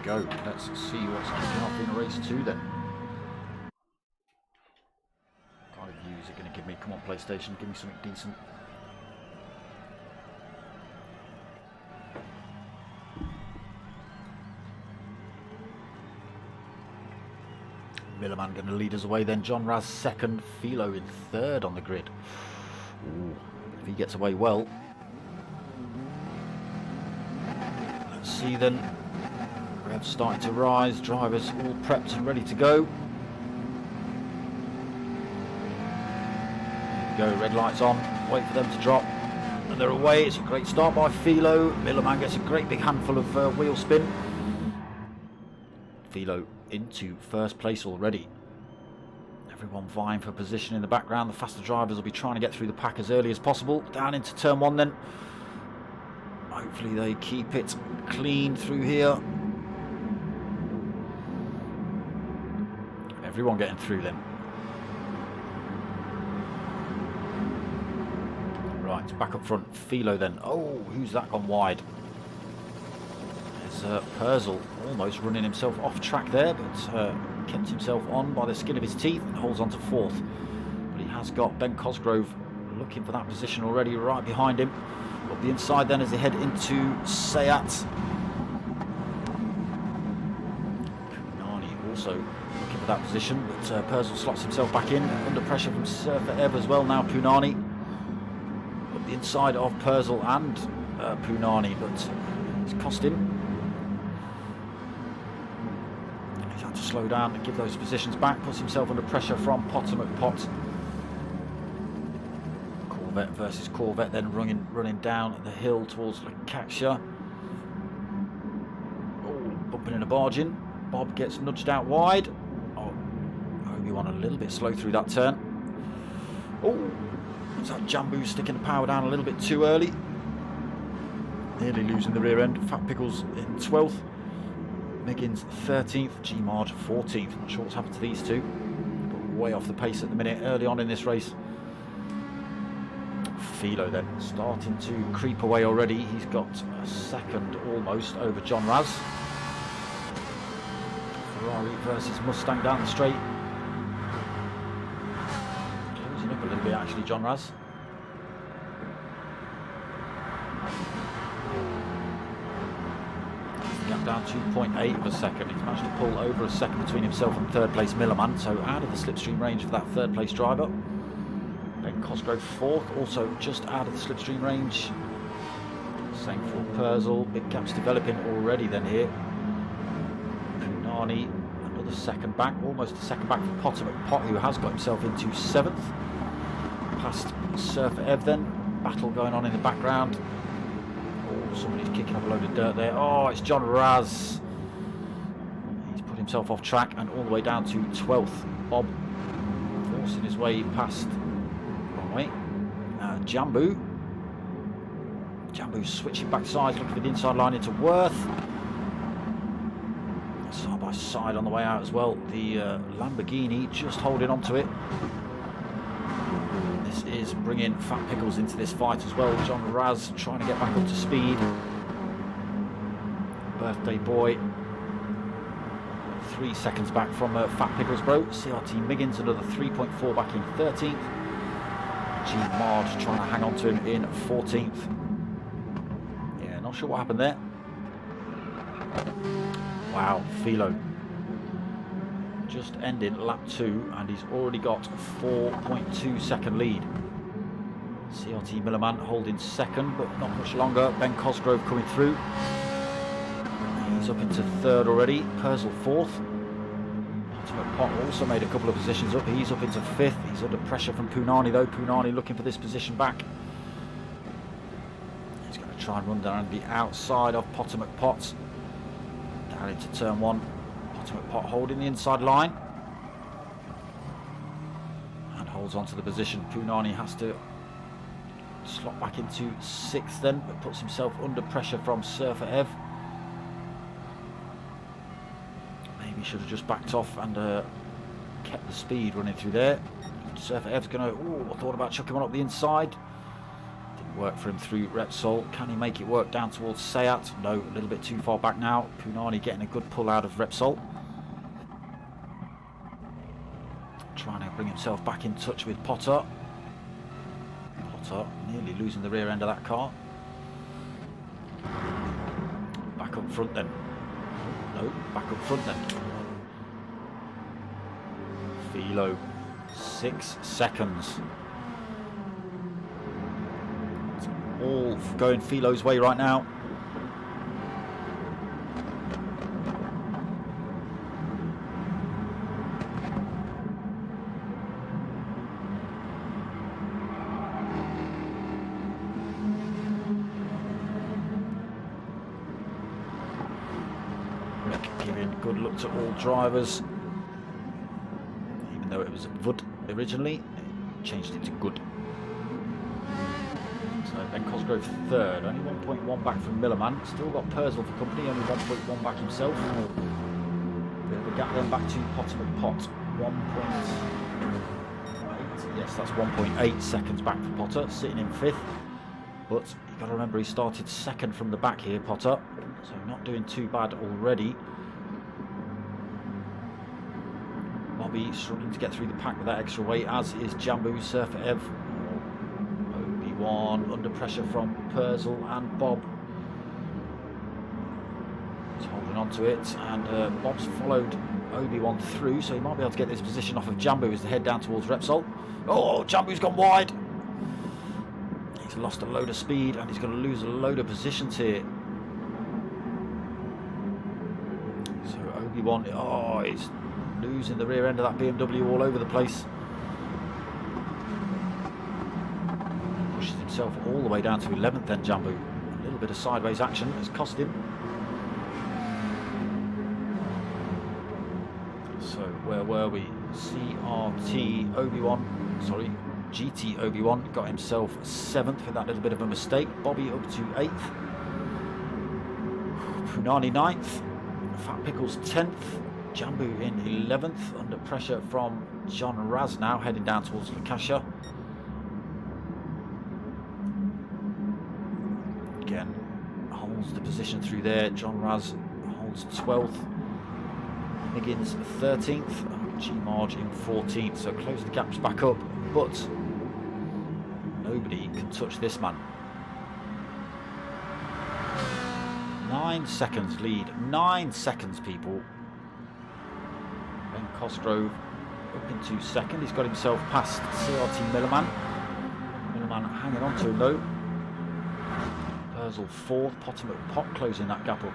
Go. Let's see what's kicking off in race 2 then. What kind of views are going to give me? Come on, PlayStation, give me something decent. Millerman going to lead us away then. John Raz second, Philo in third on the grid. Ooh, if he gets away well. Let's see then. Revs starting to rise, drivers all prepped and ready to go. There we go, red lights on, wait for them to drop. And they're away, it's a great start by Philo. Millerman gets a great big handful of wheel spin. Philo into first place already. Everyone vying for position in the background. The faster drivers will be trying to get through the pack as early as possible. Down into turn 1 then. Hopefully they keep it clean through here. Everyone getting through then. Right, back up front, Philo then. Oh, who's that gone wide? There's Purcell almost running himself off track there, but kept himself on by the skin of his teeth and holds on to 4th. But he has got Ben Cosgrove looking for that position already right behind him. Up the inside then as they head into Seat. Punani also looking for that position, but Purcell slots himself back in under pressure from Surfer Ev as well now. Punani up the inside of Purcell and Punani, but it's cost him. He's had to slow down and give those positions back, puts himself under pressure from Potter McPott. Corvette versus Corvette then running down the hill towards Lancashire. Oh, bumping in a barge in. Bob gets nudged out wide. Oh, Obi-Wan a little bit slow through that turn. Oh, looks like Jambu sticking the power down a little bit too early. Nearly losing the rear end. Fat Pickles in 12th. Miggins 13th. G-Marge 14th. Not sure what's happened to these two. But way off the pace at the minute early on in this race. Philo then starting to creep away already. He's got a second almost over John Raz. Ferrari versus Mustang down the straight. Closing up a little bit actually, John Raz. Gap down 2.8 of a second. He's managed to pull over a second between himself and third place Millerman, so out of the slipstream range for that third place driver. Ben Cosgrove fourth, also just out of the slipstream range. Same for Purcell. Big gaps developing already then here. Punani, another second back, almost a second back for Potter McPot, who has got himself into 7th. Past Surfer Ev then. Battle going on in the background. Oh, somebody's kicking up a load of dirt there. Oh, it's John Raz. He's put himself off track and all the way down to 12th. Bob forcing his way past. Wrong way. Jambu. Jambu's switching back sides, looking for the inside line into Worth. Side by side on the way out as well. The Lamborghini just holding on to it. This is bringing Fat Pickles into this fight as well. John Raz trying to get back up to speed. Birthday Boy 3 seconds back from Fat Pickles bro. CRT Miggins another 3.4 back in 13th. G Marge trying to hang on to him in 14th. Yeah, not sure what happened there. Wow, Philo just ended lap 2 and he's already got 4.2 second lead. CRT Millerman holding second, but not much longer. Ben Cosgrove coming through. He's up into 3rd already. Purcell 4th. Ultimate Pot also made a couple of positions up. He's up into 5th. He's under pressure from Punani though. Punani looking for this position back. He's going to try and run down the outside of Potter McPot. Down into turn 1. Potter McPot holding the inside line. And holds on to the position. Punani has to slot back into 6th then, but puts himself under pressure from Surfer Ev. Maybe should have just backed off and kept the speed running through there. Surfer Ev's going to, I thought about chucking one up the inside. Didn't work for him through Repsol. Can he make it work down towards Sayat? No, a little bit too far back now. Punani getting a good pull out of Repsol. Trying to bring himself back in touch with Potter. Potter nearly losing the rear end of that car. Back up front then. No, back up front then. Philo, 6 seconds. It's all going Philo's way right now. Giving good luck to all drivers. Even though it was Vud originally, it changed it to good. So Ben Cosgrove 3rd, only 1.1 back from Millerman. Still got Purcell for company, only 1.1 back himself. Bit of a gap then back to Potter McPot. 1.8. Yes, that's 1.8 seconds back for Potter, sitting in 5th. But you've got to remember he started 2nd from the back here, Potter. So not doing too bad already. Bobby struggling to get through the pack with that extra weight, as is Jambu, Surfer Ev. Obi-Wan under pressure from Purcell and Bob. He's holding on to it, and Bob's followed Obi-Wan through, so he might be able to get this position off of Jambu as they head down towards Repsol. Oh, Jambu's gone wide. He's lost a load of speed and he's going to lose a load of positions here. So Obi-Wan, he's losing the rear end of that BMW all over the place. Pushes himself all the way down to 11th then, Jambu. A little bit of sideways action has cost him. So where were we? CRT Obi-Wan, sorry, GT Obi-Wan got himself 7th with that little bit of a mistake. Bobby up to 8th. Punani 9th. Fat Pickles 10th. Jambu in 11th. Under pressure from John Raz now, heading down towards Lancashire. Again, holds the position through there. John Raz holds 12th. Miggins 13th. G Marge in 14th. So close the gaps back up, but nobody can touch this man. 9 seconds lead. 9 seconds, people. Ben Cosgrove up into 2nd. He's got himself past CRT Millerman. Middleman hanging on to him though. Purcell fourth, Potomac Pot closing that gap up.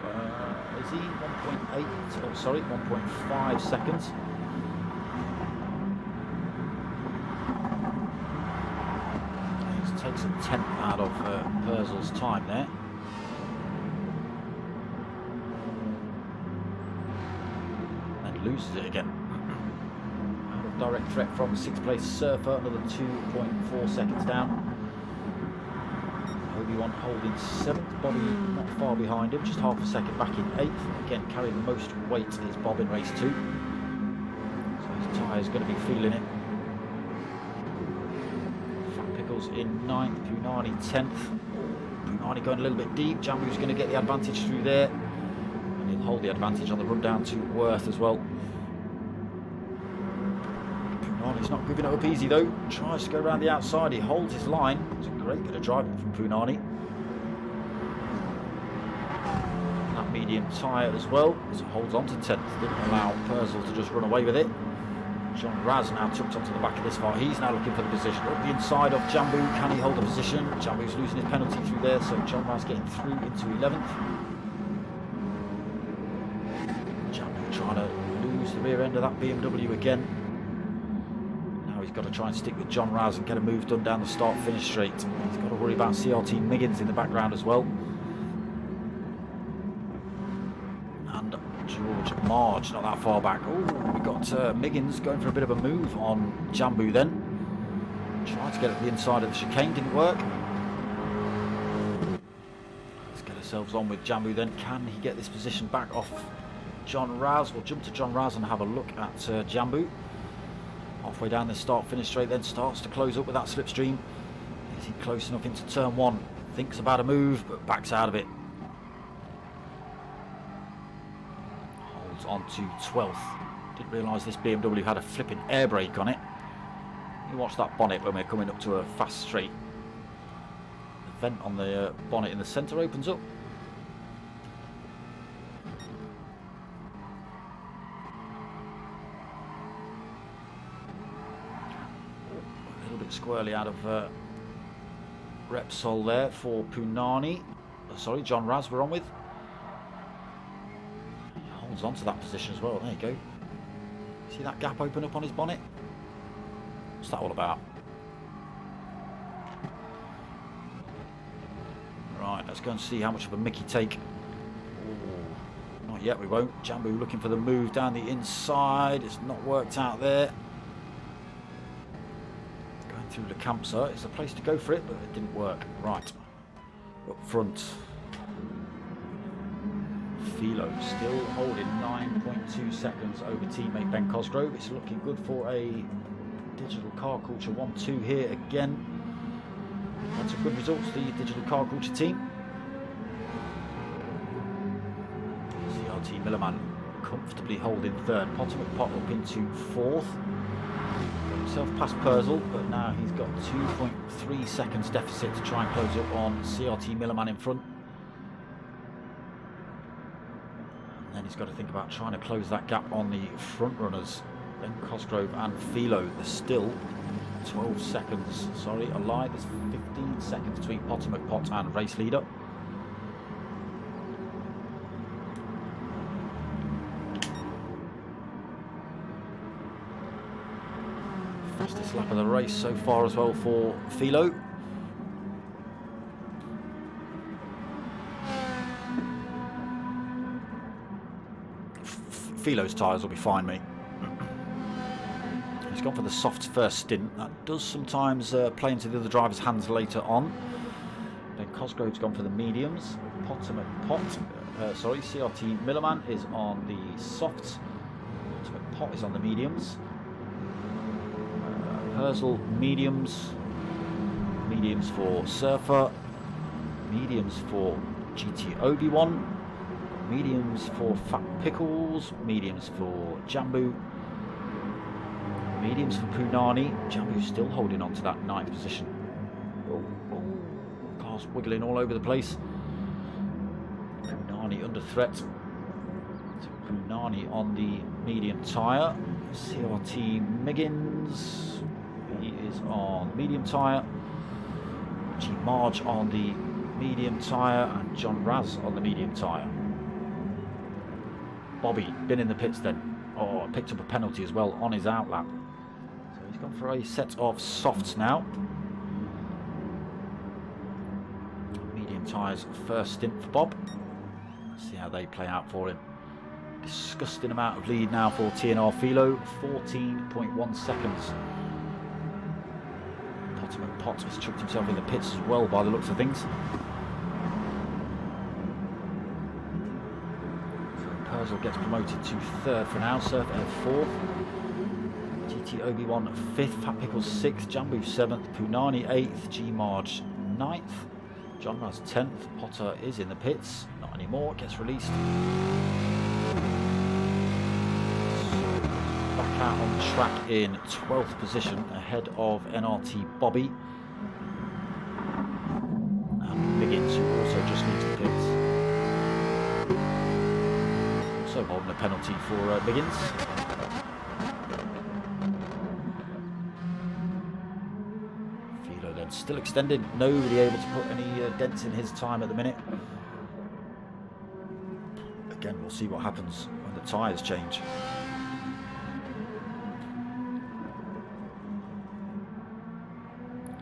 Is he 1.8? Oh, sorry, 1.5 seconds. He takes a tenth out of Purcell's time there. And loses it again. Out of direct threat from 6th place Surfer, another 2.4 seconds down. Obi-Wan holding 7th, Bobby not far behind him, just half a second back in 8th. Again, carrying the most weight is Bob in race 2. So his tyre's going to be feeling it. Fat Pickles in 9th, Punani 10th. Punani going a little bit deep, Jambu's going to get the advantage through there. And he'll hold the advantage on the run down to Worth as well. Punani's not giving it up easy though, tries to go around the outside, he holds his line. It's a great bit of driving from Punani. That medium tyre as well, so holds on to 10th, didn't allow Purcell to just run away with it. John Raz now tucked onto the back of this far, he's now looking for the position. Up the inside of Jambu, can he hold the position? Jambu's losing his penalty through there, so John Raz getting through into 11th. Jambu trying to lose the rear end of that BMW again. He's got to try and stick with John Raz and get a move done down the start-finish straight. He's got to worry about CRT Miggins in the background as well. And George Marge not that far back. Oh, we've got Miggins going for a bit of a move on Jambu then. Tried to get at the inside of the chicane, didn't work. Let's get ourselves on with Jambu then. Can he get this position back off John Raz? We'll jump to John Raz and have a look at Jambu. Halfway down the start-finish straight, then starts to close up with that slipstream. Is he close enough into turn 1? Thinks about a move, but backs out of it. Holds on to 12th. Didn't realise this BMW had a flipping air brake on it. You watch that bonnet when we're coming up to a fast straight. The vent on the bonnet in the centre opens up. Squarely out of Repsol there for Punani. Sorry, John Raz we're on with. He holds on to that position as well. There you go. See that gap open up on his bonnet? What's that all about? Right, let's go and see how much of a mickey take. Ooh, not yet, we won't. Jambu looking for the move down the inside. It's not worked out there. Through the Campsa, it's the place to go for it, but it didn't work. Right, up front, Philo still holding 9.2 seconds over teammate Ben Cosgrove. It's looking good for a Digital Car Culture 1-2 here again. Had some good results, the Digital Car Culture team. CRT Millerman comfortably holding 3rd. Potomac Pot up into 4th. Himself past Purcell, but now he's got 2.3 seconds deficit to try and close up on CRT Millerman in front. And then he's got to think about trying to close that gap on the front runners, Ben Cosgrove and Philo. There's still 12 seconds, sorry, a lie, there's 15 seconds between Potomac Pot and race leader. Fastest lap of the race so far as well for Philo. Philo's tyres will be fine, mate. He's gone for the softs first stint. That does sometimes play into the other driver's hands later on. Then Cosgrove's gone for the mediums. Potomac Pot, CRT Millerman is on the softs. Potomac Pot is on the mediums. Purcell mediums. Mediums for Surfer. Mediums for GT Obi-Wan. Mediums for Fat Pickles. Mediums for Jambu. Mediums for Punani. Jambu's still holding on to that 9th position. Cars wiggling all over the place. Punani under threat. Punani on the medium tyre. CRT Miggins. He is on medium tyre. G Marge on the medium tyre and Gr3 on the medium tyre. Bobby, been in the pits then. Oh, picked up a penalty as well on his outlap. So he's gone for a set of softs now. Medium tyres first stint for Bob. Let's see how they play out for him. Disgusting amount of lead now for TNR Philo, 14.1 seconds. Pot has chucked himself in the pits as well by the looks of things. So Purcell gets promoted to third for now, Surf Air fourth. GT Obi-Wan fifth, Fat Pickles sixth, Jambu seventh, Punani eighth, G Marge ninth, Gr3 10th. Potter is in the pits, not anymore, gets released. Back out on track in 12th position ahead of NRT Bobby and Miggins, who also just leaves the pits. Also holding a penalty for Miggins. Philo then still extended, nobody able to put any dents in his time at the minute. Again, we'll see what happens when the tyres change.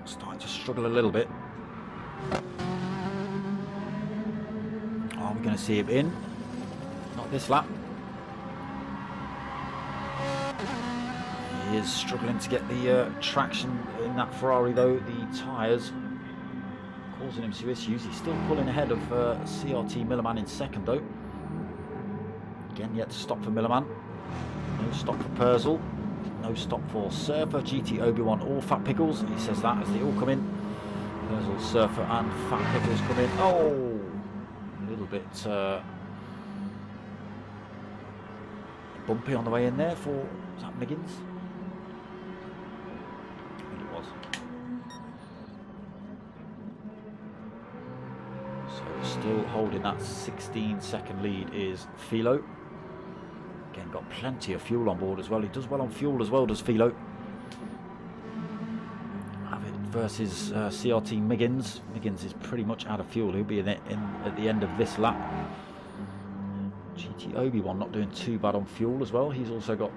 Starting to struggle a little bit. Are we going to see him in? Not this lap. He is struggling to get the traction in that Ferrari though. The tyres causing him some issues. He's still pulling ahead of CRT Millerman in second though. Again, yet to stop for Millerman. No stop for Purcell. No stop for Surfer, GT Obi-Wan or Fat Pickles. He says that as they all come in. Purcell, Surfer and Fat Pickles come in. Oh! A little bit bumpy on the way in there for, was that Miggins? I think it was. So still holding that 16-second lead is Philo. Again, got plenty of fuel on board as well. He does well on fuel as well, does Philo. Avid versus CRT Miggins. Miggins is pretty much out of fuel. He'll be at the end of this lap. GT Obi-Wan not doing too bad on fuel as well. He's also got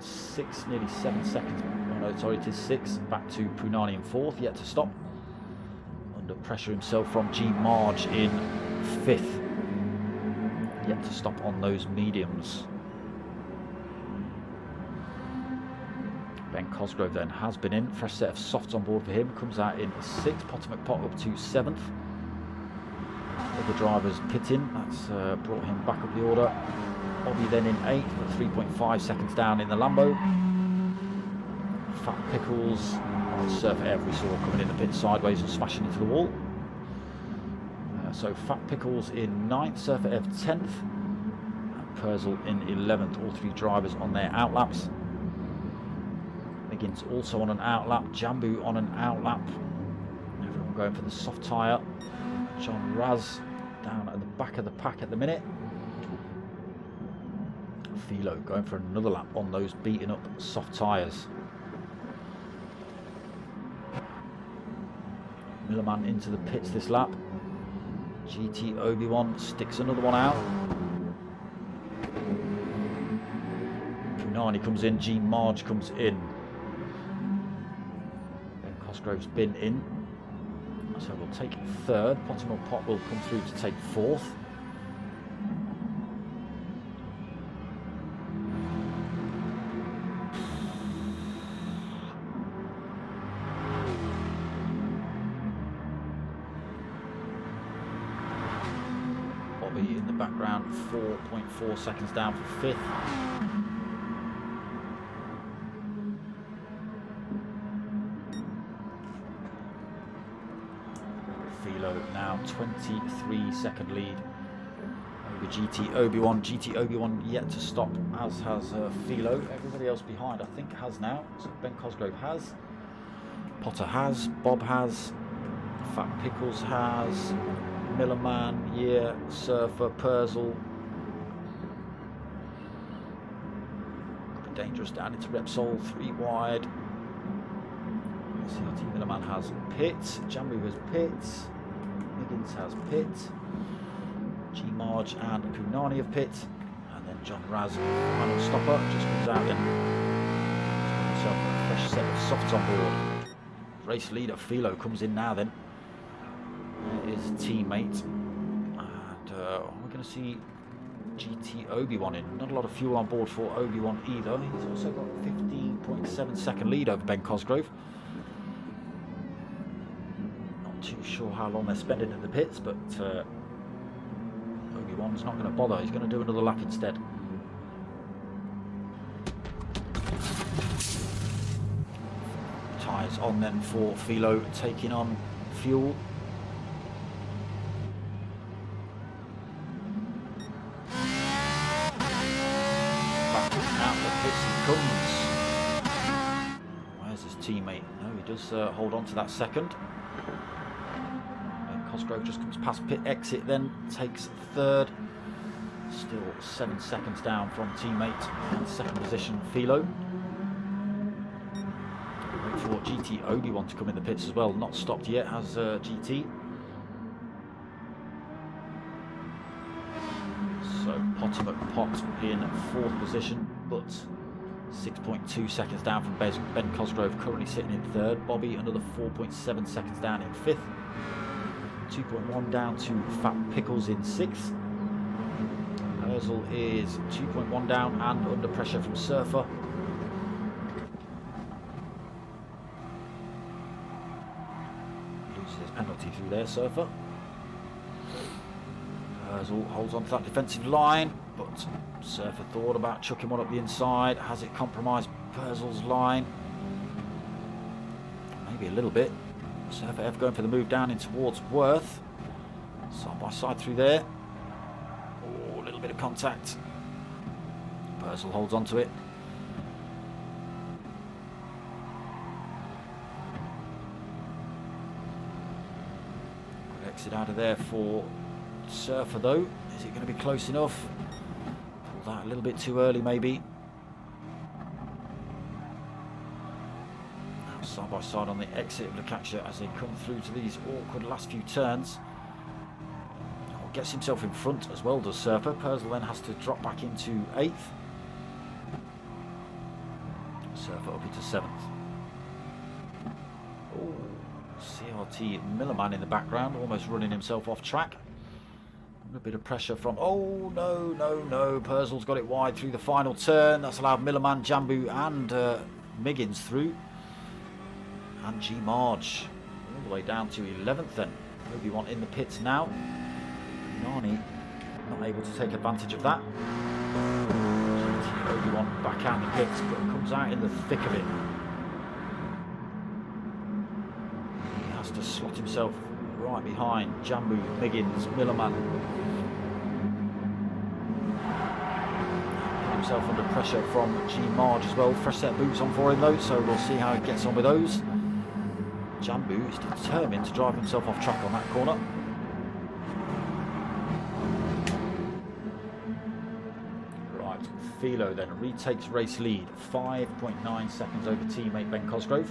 nearly 7 seconds. Oh no, sorry, it is 6. Back to Punani in 4th, yet to stop. Under pressure himself from G Marge in 5th. Yet to stop on those mediums. Ben Cosgrove then has been in. Fresh set of softs on board for him. Comes out in 6th. Potter McPot up to 7th. Other drivers pit in. That's brought him back up the order. Bobby then in 8th, but 3.5 seconds down in the Lambo. Fat Pickles and Surf Ev we saw coming in the pit sideways and smashing into the wall. So Fat Pickles in 9th, Surfer Ev 10th, and Purcell in 11th. All three drivers on their outlaps. Miggins also on an outlap, Jambu on an outlap. Everyone going for the soft tyre. Gr3 down at the back of the pack at the minute. Philo going for another lap on those beaten up soft tyres. Millerman into the pits this lap. GT Obi-Wan sticks another one out. Punani comes in, G Marge comes in. Ben Cosgrove's been in. So we'll take 3rd. Potter Pot will come through to take 4th. Bobby in the background, 4.4 seconds down for 5th. Now 23-second lead over GT Obi-Wan. GT Obi-Wan yet to stop, as has Philo. Everybody else behind I think has now. So Ben Cosgrove has, Potter has, Bob has, Fat Pickles has, Millerman, yeah, Surfer, Purcell. Could be dangerous down into Repsol, 3 wide. CRT Millerman has pit. Jambu has pit. Miggins has pit. G Marge and Punani have pit. And then John Raz, final stopper, just comes out then. He's got himself a fresh set of softs on board. Race leader Philo comes in now then. There is teammate. And we're going to see GT Obi-Wan in. Not a lot of fuel on board for Obi-Wan either. He's also got 15.7 second lead over Ben Cosgrove. Not too sure how long they're spending in the pits, but Obi-Wan's not going to bother. He's going to do another lap instead. Tyres on then for Philo, taking on fuel. Where's his teammate? No, he does hold on to that second. And Cosgrove just comes past pit exit, then takes third. Still 7 seconds down from teammate. And second position, Philo. Wait for GT Obi-Wan to come in the pits as well. Not stopped yet, has GT. So Potomac Pot in fourth position, but 6.2 seconds down from Ben Cosgrove, currently sitting in third. Bobby another 4.7 seconds down in fifth. 2.1 down to Fat Pickles in sixth. Herzl is 2.1 down and under pressure from Surfer. Loses his penalty through there, Surfer. Herzl holds on to that defensive line, but Surfer thought about chucking one up the inside. Has it compromised Herzl's line? Maybe a little bit. Surfer F going for the move down in towards Worth. Side by side through there. Oh, a little bit of contact. Herzl holds on to it. Exit out of there for Surfer though. Is it going to be close enough? Pulled out a little bit too early maybe. Now side by side on the exit of Lukacsha as they come through to these awkward last few turns. Oh, gets himself in front as well, does Surfer. Herzl then has to drop back into 8th. Surfer up into 7th. Oh, CRT Millerman in the background, almost running himself off track. A bit of pressure from, oh no, Herzl's got it wide through the final turn. That's allowed Millerman, Jambu and Miggins through. And G Marge all the way down to 11th then. Obi-Wan in the pits now. Nani not able to take advantage of that. Obi-Wan back out in the pits, but comes out in the thick of it. He has to slot himself right behind Jambu, Miggins, Millerman. Put himself under pressure from G Marge as well. Fresh set of boots on for him though, so we'll see how he gets on with those. Jambu is determined to drive himself off track on that corner. Right, Philo then retakes race lead, 5.9 seconds over teammate Ben Cosgrove.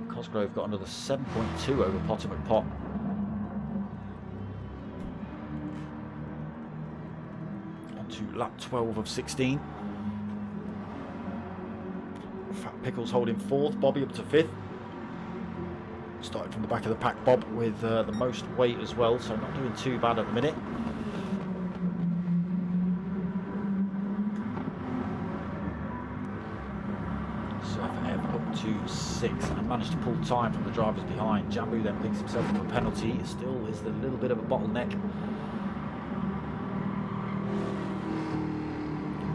Cosgrove got another 7.2 over Potomac Pot. On to lap 12 of 16. Fat Pickles holding 4th, Bobby up to 5th. Started from the back of the pack, Bob, with the most weight as well, so not doing too bad at the minute. To 6th and managed to pull time from the drivers behind. Jambu then picks himself up a penalty. Still is a little bit of a bottleneck.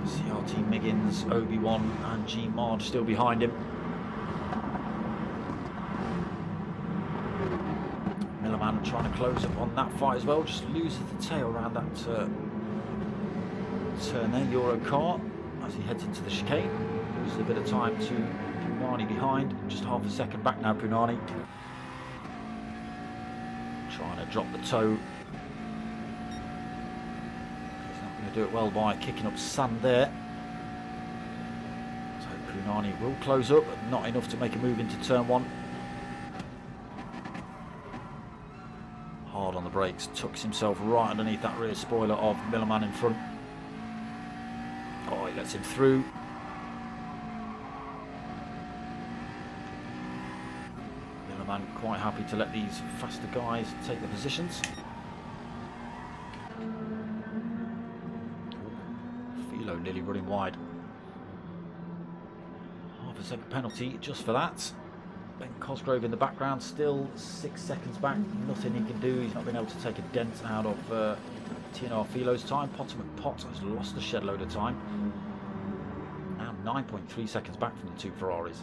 CRT Miggins, Obi-Wan and G Marge still behind him. Millerman trying to close up on that fight as well. Just loses the tail around that turn there. Euro car as he heads into the chicane. Loses a bit of time to Punani behind, just half a second back now. Punani trying to drop the toe. He's not going to do it well by kicking up sand there. So Punani will close up, but not enough to make a move into turn 1. Hard on the brakes, tucks himself right underneath that rear spoiler of Millerman in front. Oh, he lets him through. Millerman quite happy to let these faster guys take the positions. Philo nearly running wide. Half a second penalty just for that. Ben Cosgrove in the background, still 6 seconds back. Nothing he can do. He's not been able to take a dent out of TNR Philo's time. Potter McPott has lost a shed load of time. Now 9.3 seconds back from the 2 Ferraris.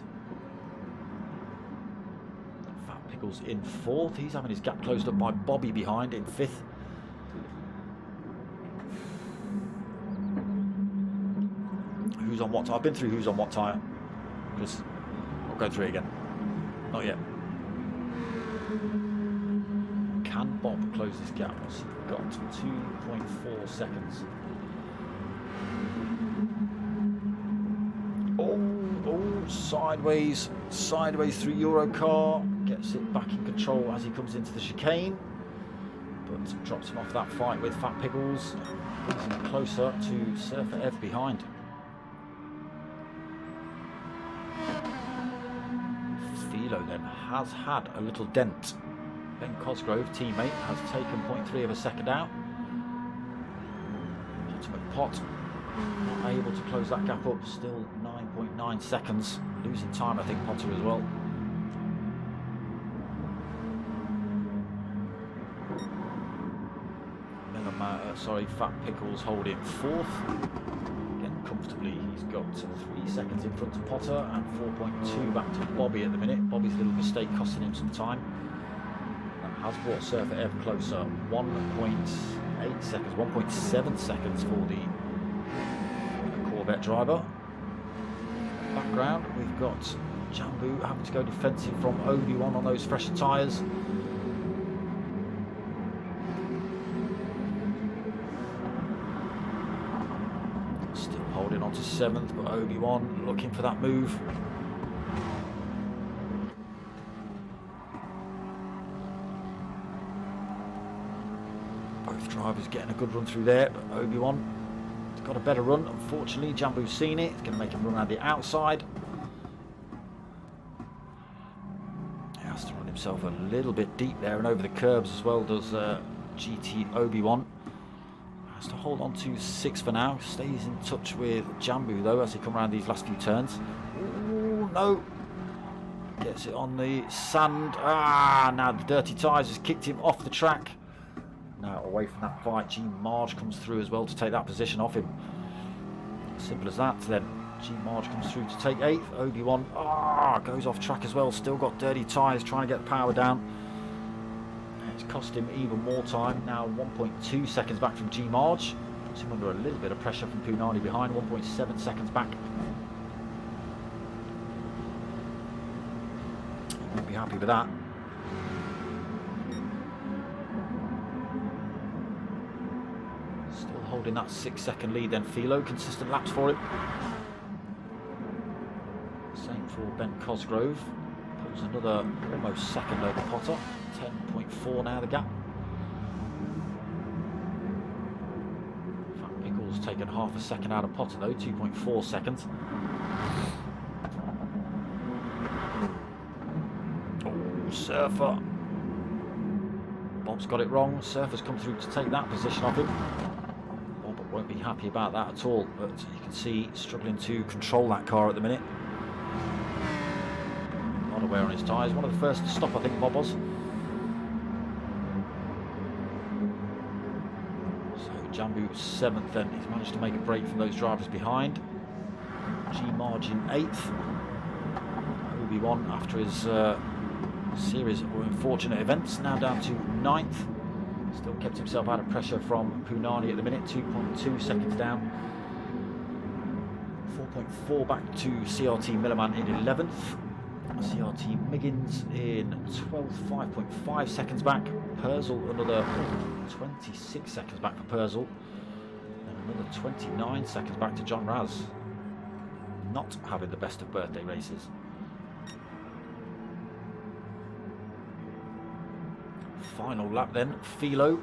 Fat Pickles in 4th. He's having his gap closed up by Bobby behind in 5th. Who's on what tyre? I've been through who's on what tyre. Because I'll go through it again. Not yet. Can Bob close this gap? What's he got? 2.4 seconds. Oh, sideways through Eurocar. Gets it back in control as he comes into the chicane. But drops him off that fight with Fat Pickles. Brings him closer to Surfer Ev behind. Philo then has had a little dent. Ben Cosgrove, teammate, has taken 0.3 of a second out. Pot not able to close that gap up, still 9.9 seconds. Losing time, I think, Potter as well. Fat Pickles holding 4th. Again, comfortably, he's got 3 seconds in front of Potter and 4.2 back to Bobby at the minute. Bobby's little mistake costing him some time. That has brought Surfer Ev closer. 1.8 seconds, 1.7 seconds for the Corvette driver. Background, we've got Jambu having to go defensive from Obi-Wan on those fresher tyres. Still holding on to 7th, but Obi-Wan looking for that move. Both drivers getting a good run through there, but Obi-Wan got a better run. Unfortunately, Jambu's seen it. It's going to make him run around the outside. He has to run himself a little bit deep there and over the curbs as well, does GT Obi-Wan. Has to hold on to 6 for now. Stays in touch with Jambu though as he come around these last few turns. Ooh, no. Gets it on the sand. Now the dirty tyres has kicked him off the track. Now away from that fight, G Marge comes through as well to take that position off him. Simple as that. Then G Marge comes through to take 8th. Obi-Wan goes off track as well. Still got dirty tyres, trying to get the power down. It's cost him even more time. Now 1.2 seconds back from G Marge. Puts him under a little bit of pressure from Punani behind. 1.7 seconds back. Won't be happy with that. Holding that 6-second lead then Philo, consistent laps for him. Same for Ben Cosgrove. Pulls another almost second over Potter. 10.4 now the gap. Fat Pickles taken half a second out of Potter though, 2.4 seconds. Oh, Surfer. Bob's got it wrong. Surfer's come through to take that position off him. Won't be happy about that at all, but you can see struggling to control that car at the minute. Not aware on his tyres. One of the first to stop, I think Bob was. So Jambu 7th then. He's managed to make a break from those drivers behind. G Marge in 8th. Obi-Wan after his series of unfortunate events now down to 9th. Still kept himself out of pressure from Punani at the minute, 2.2 seconds down. 4.4 back to CRT Millerman in 11th. CRT Miggins in 12th, 5.5 seconds back. Purcell another 26 seconds back for Purcell. And another 29 seconds back to John Raz. not having the best of birthday races. Final lap then, Philo.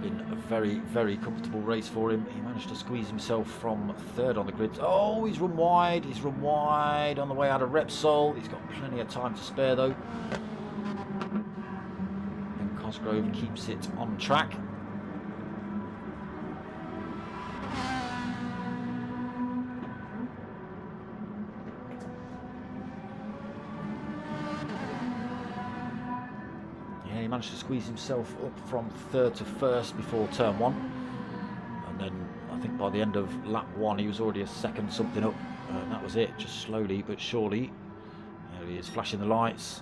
Been a very, very comfortable race for him. He managed to squeeze himself from third on the grid. Oh, he's run wide on the way out of Repsol. He's got plenty of time to spare though. And Cosgrove keeps it on track. He managed to squeeze himself up from third to first before turn one, and then I think by the end of lap one he was already a second something up, and that was it. Just slowly but surely, there he is flashing the lights,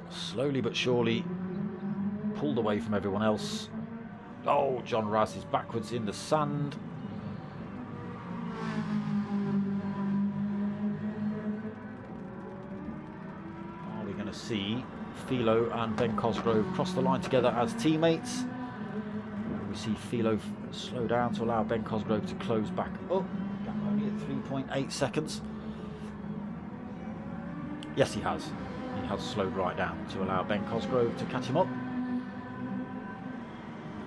slowly but surely pulled away from everyone else. Oh, John Raz is backwards in the sand. See Philo and Ben Cosgrove cross the line together as teammates. We see Philo slow down to allow Ben Cosgrove to close back up. Only at 3.8 seconds. Yes, he has. He has slowed right down to allow Ben Cosgrove to catch him up.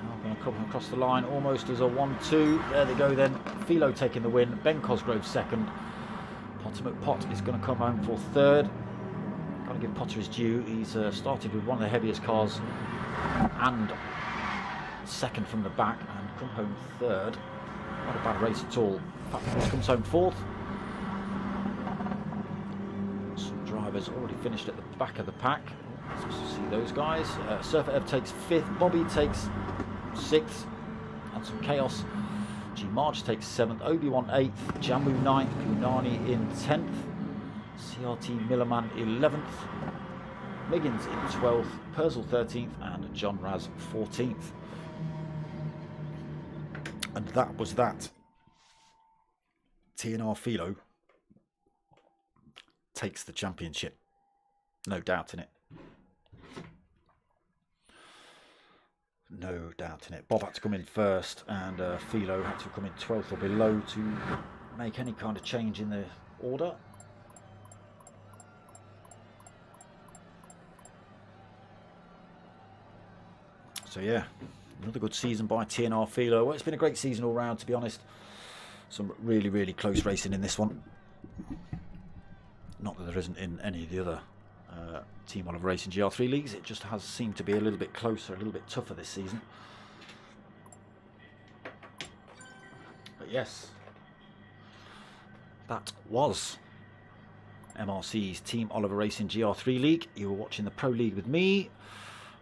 Now going to come across the line almost as a 1-2. There they go then. Philo taking the win. Ben Cosgrove second. Potter McPot is going to come home for third. Got to give Potter his due. He's started with one of the heaviest cars and second from the back and come home third. Not a bad race at all. In fact, he comes home fourth. Some drivers already finished at the back of the pack. Let's see those guys. Surfer Ev takes fifth. Bobby takes sixth. And some chaos. G Marge takes seventh. Obi-Wan eighth. Jambu ninth. Punani in 10th. CRT Millerman 11th, Miggins in 12th, Purcell 13th, and John Raz 14th. And that was that. TNR Philo takes the championship. No doubt in it. No doubt in it. Bob had to come in first, and Philo had to come in 12th or below to make any kind of change in the order. So yeah, another good season by TNR Philo. Well, it's been a great season all round, to be honest. Some really, really close racing in this one. Not that there isn't in any of the other Team Oliver Racing Gr3 leagues. It just has seemed to be a little bit closer, a little bit tougher this season. But yes, that was MRC's Team Oliver Racing Gr3 League. You were watching the Pro League with me.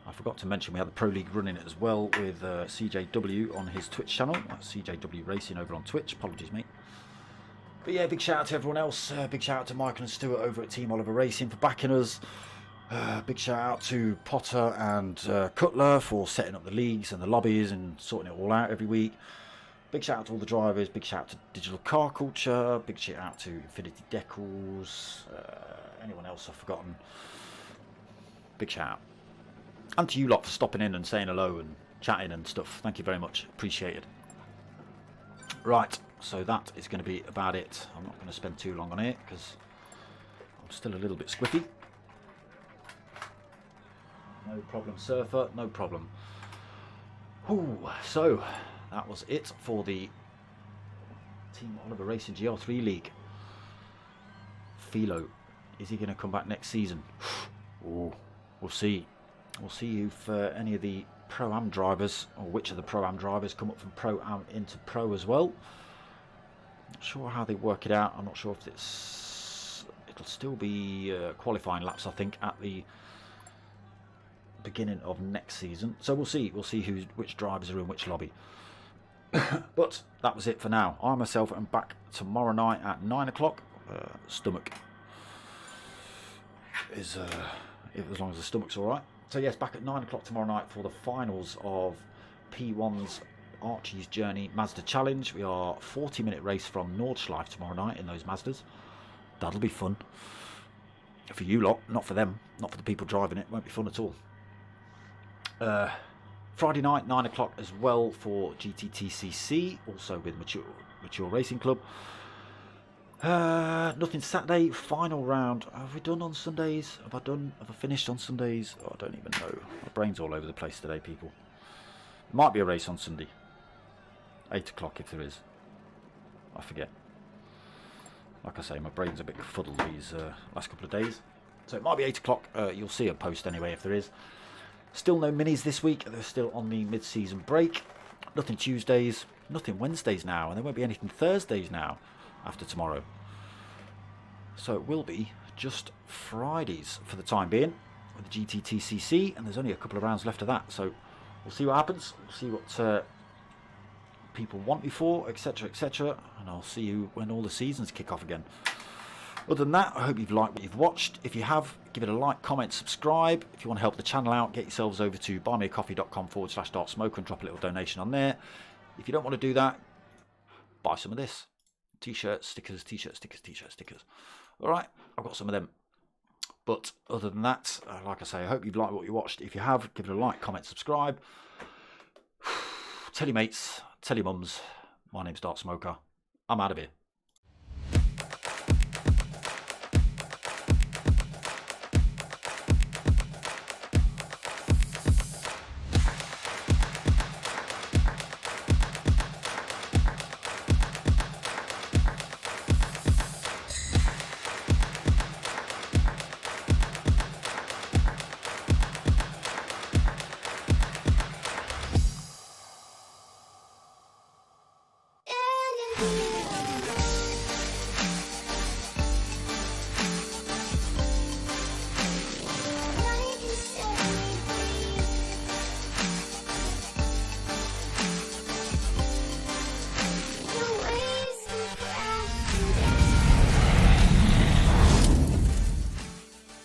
I forgot to mention we had the Pro League running as well with CJW on his Twitch channel. That's CJW Racing over on Twitch. Apologies, mate. But yeah, big shout out to everyone else. Big shout out to Michael and Stuart over at Team Oliver Racing for backing us. Big shout out to Potter and Cutler for setting up the leagues and the lobbies and sorting it all out every week. Big shout out to all the drivers. Big shout out to Digital Car Culture. Big shout out to Infinity Decals. Anyone else I've forgotten. Big shout out. And to you lot for stopping in and saying hello and chatting and stuff. Thank you very much. Appreciated. Right, so that is going to be about it. I'm not going to spend too long on it because I'm still a little bit squiffy. No problem, Surfer. No problem. Ooh, so that was it for the Team Oliver Racing Gr3 League. Philo, is he going to come back next season? Ooh, we'll see. We'll see if any of the Pro-Am drivers, or which of the Pro-Am drivers come up from Pro-Am into Pro as well. Not sure how they work it out. I'm not sure if it'll still be qualifying laps, I think, at the beginning of next season. So we'll see. We'll see which drivers are in which lobby. But that was it for now. I myself am back tomorrow night at 9 o'clock. Stomach is as long as the stomach's all right. So yes, back at 9 o'clock tomorrow night for the finals of P1's Archie's Journey Mazda Challenge. We are a 40-minute race from Nordschleife tomorrow night in those Mazdas. That'll be fun. For you lot, not for them. Not for the people driving it. Won't be fun at all. Friday night, 9 o'clock as well for GTTCC, also with Mature Racing Club. Nothing Saturday, final round. Have we done on Sundays? Have I finished on Sundays? Oh, I don't even know. My brain's all over the place today, people. There might be a race on Sunday. 8 o'clock if there is. I forget. Like I say, my brain's a bit fuddled these last couple of days. So it might be 8 o'clock. You'll see a post anyway if there is. Still no minis this week. They're still on the mid-season break. Nothing Tuesdays. Nothing Wednesdays now. And there won't be anything Thursdays now after tomorrow. So it will be just Fridays for the time being with the GTTCC. And there's only a couple of rounds left of that. So we'll see what happens. We'll see what people want me for, etc, etc. And I'll see you when all the seasons kick off again. Other than that, I hope you've liked what you've watched. If you have, give it a like, comment, subscribe. If you want to help the channel out, get yourselves over to buymeacoffee.com/dartsmoker and drop a little donation on there. If you don't want to do that, buy some of this. T-shirts, stickers, T-shirts, stickers, T-shirts, stickers. All right, I've got some of them. But other than that, like I say, I hope you've liked what you watched. If you have, give it a like, comment, subscribe. Tell your mates, tell your mums. My name's Dart Smoker. I'm out of here. Yeah.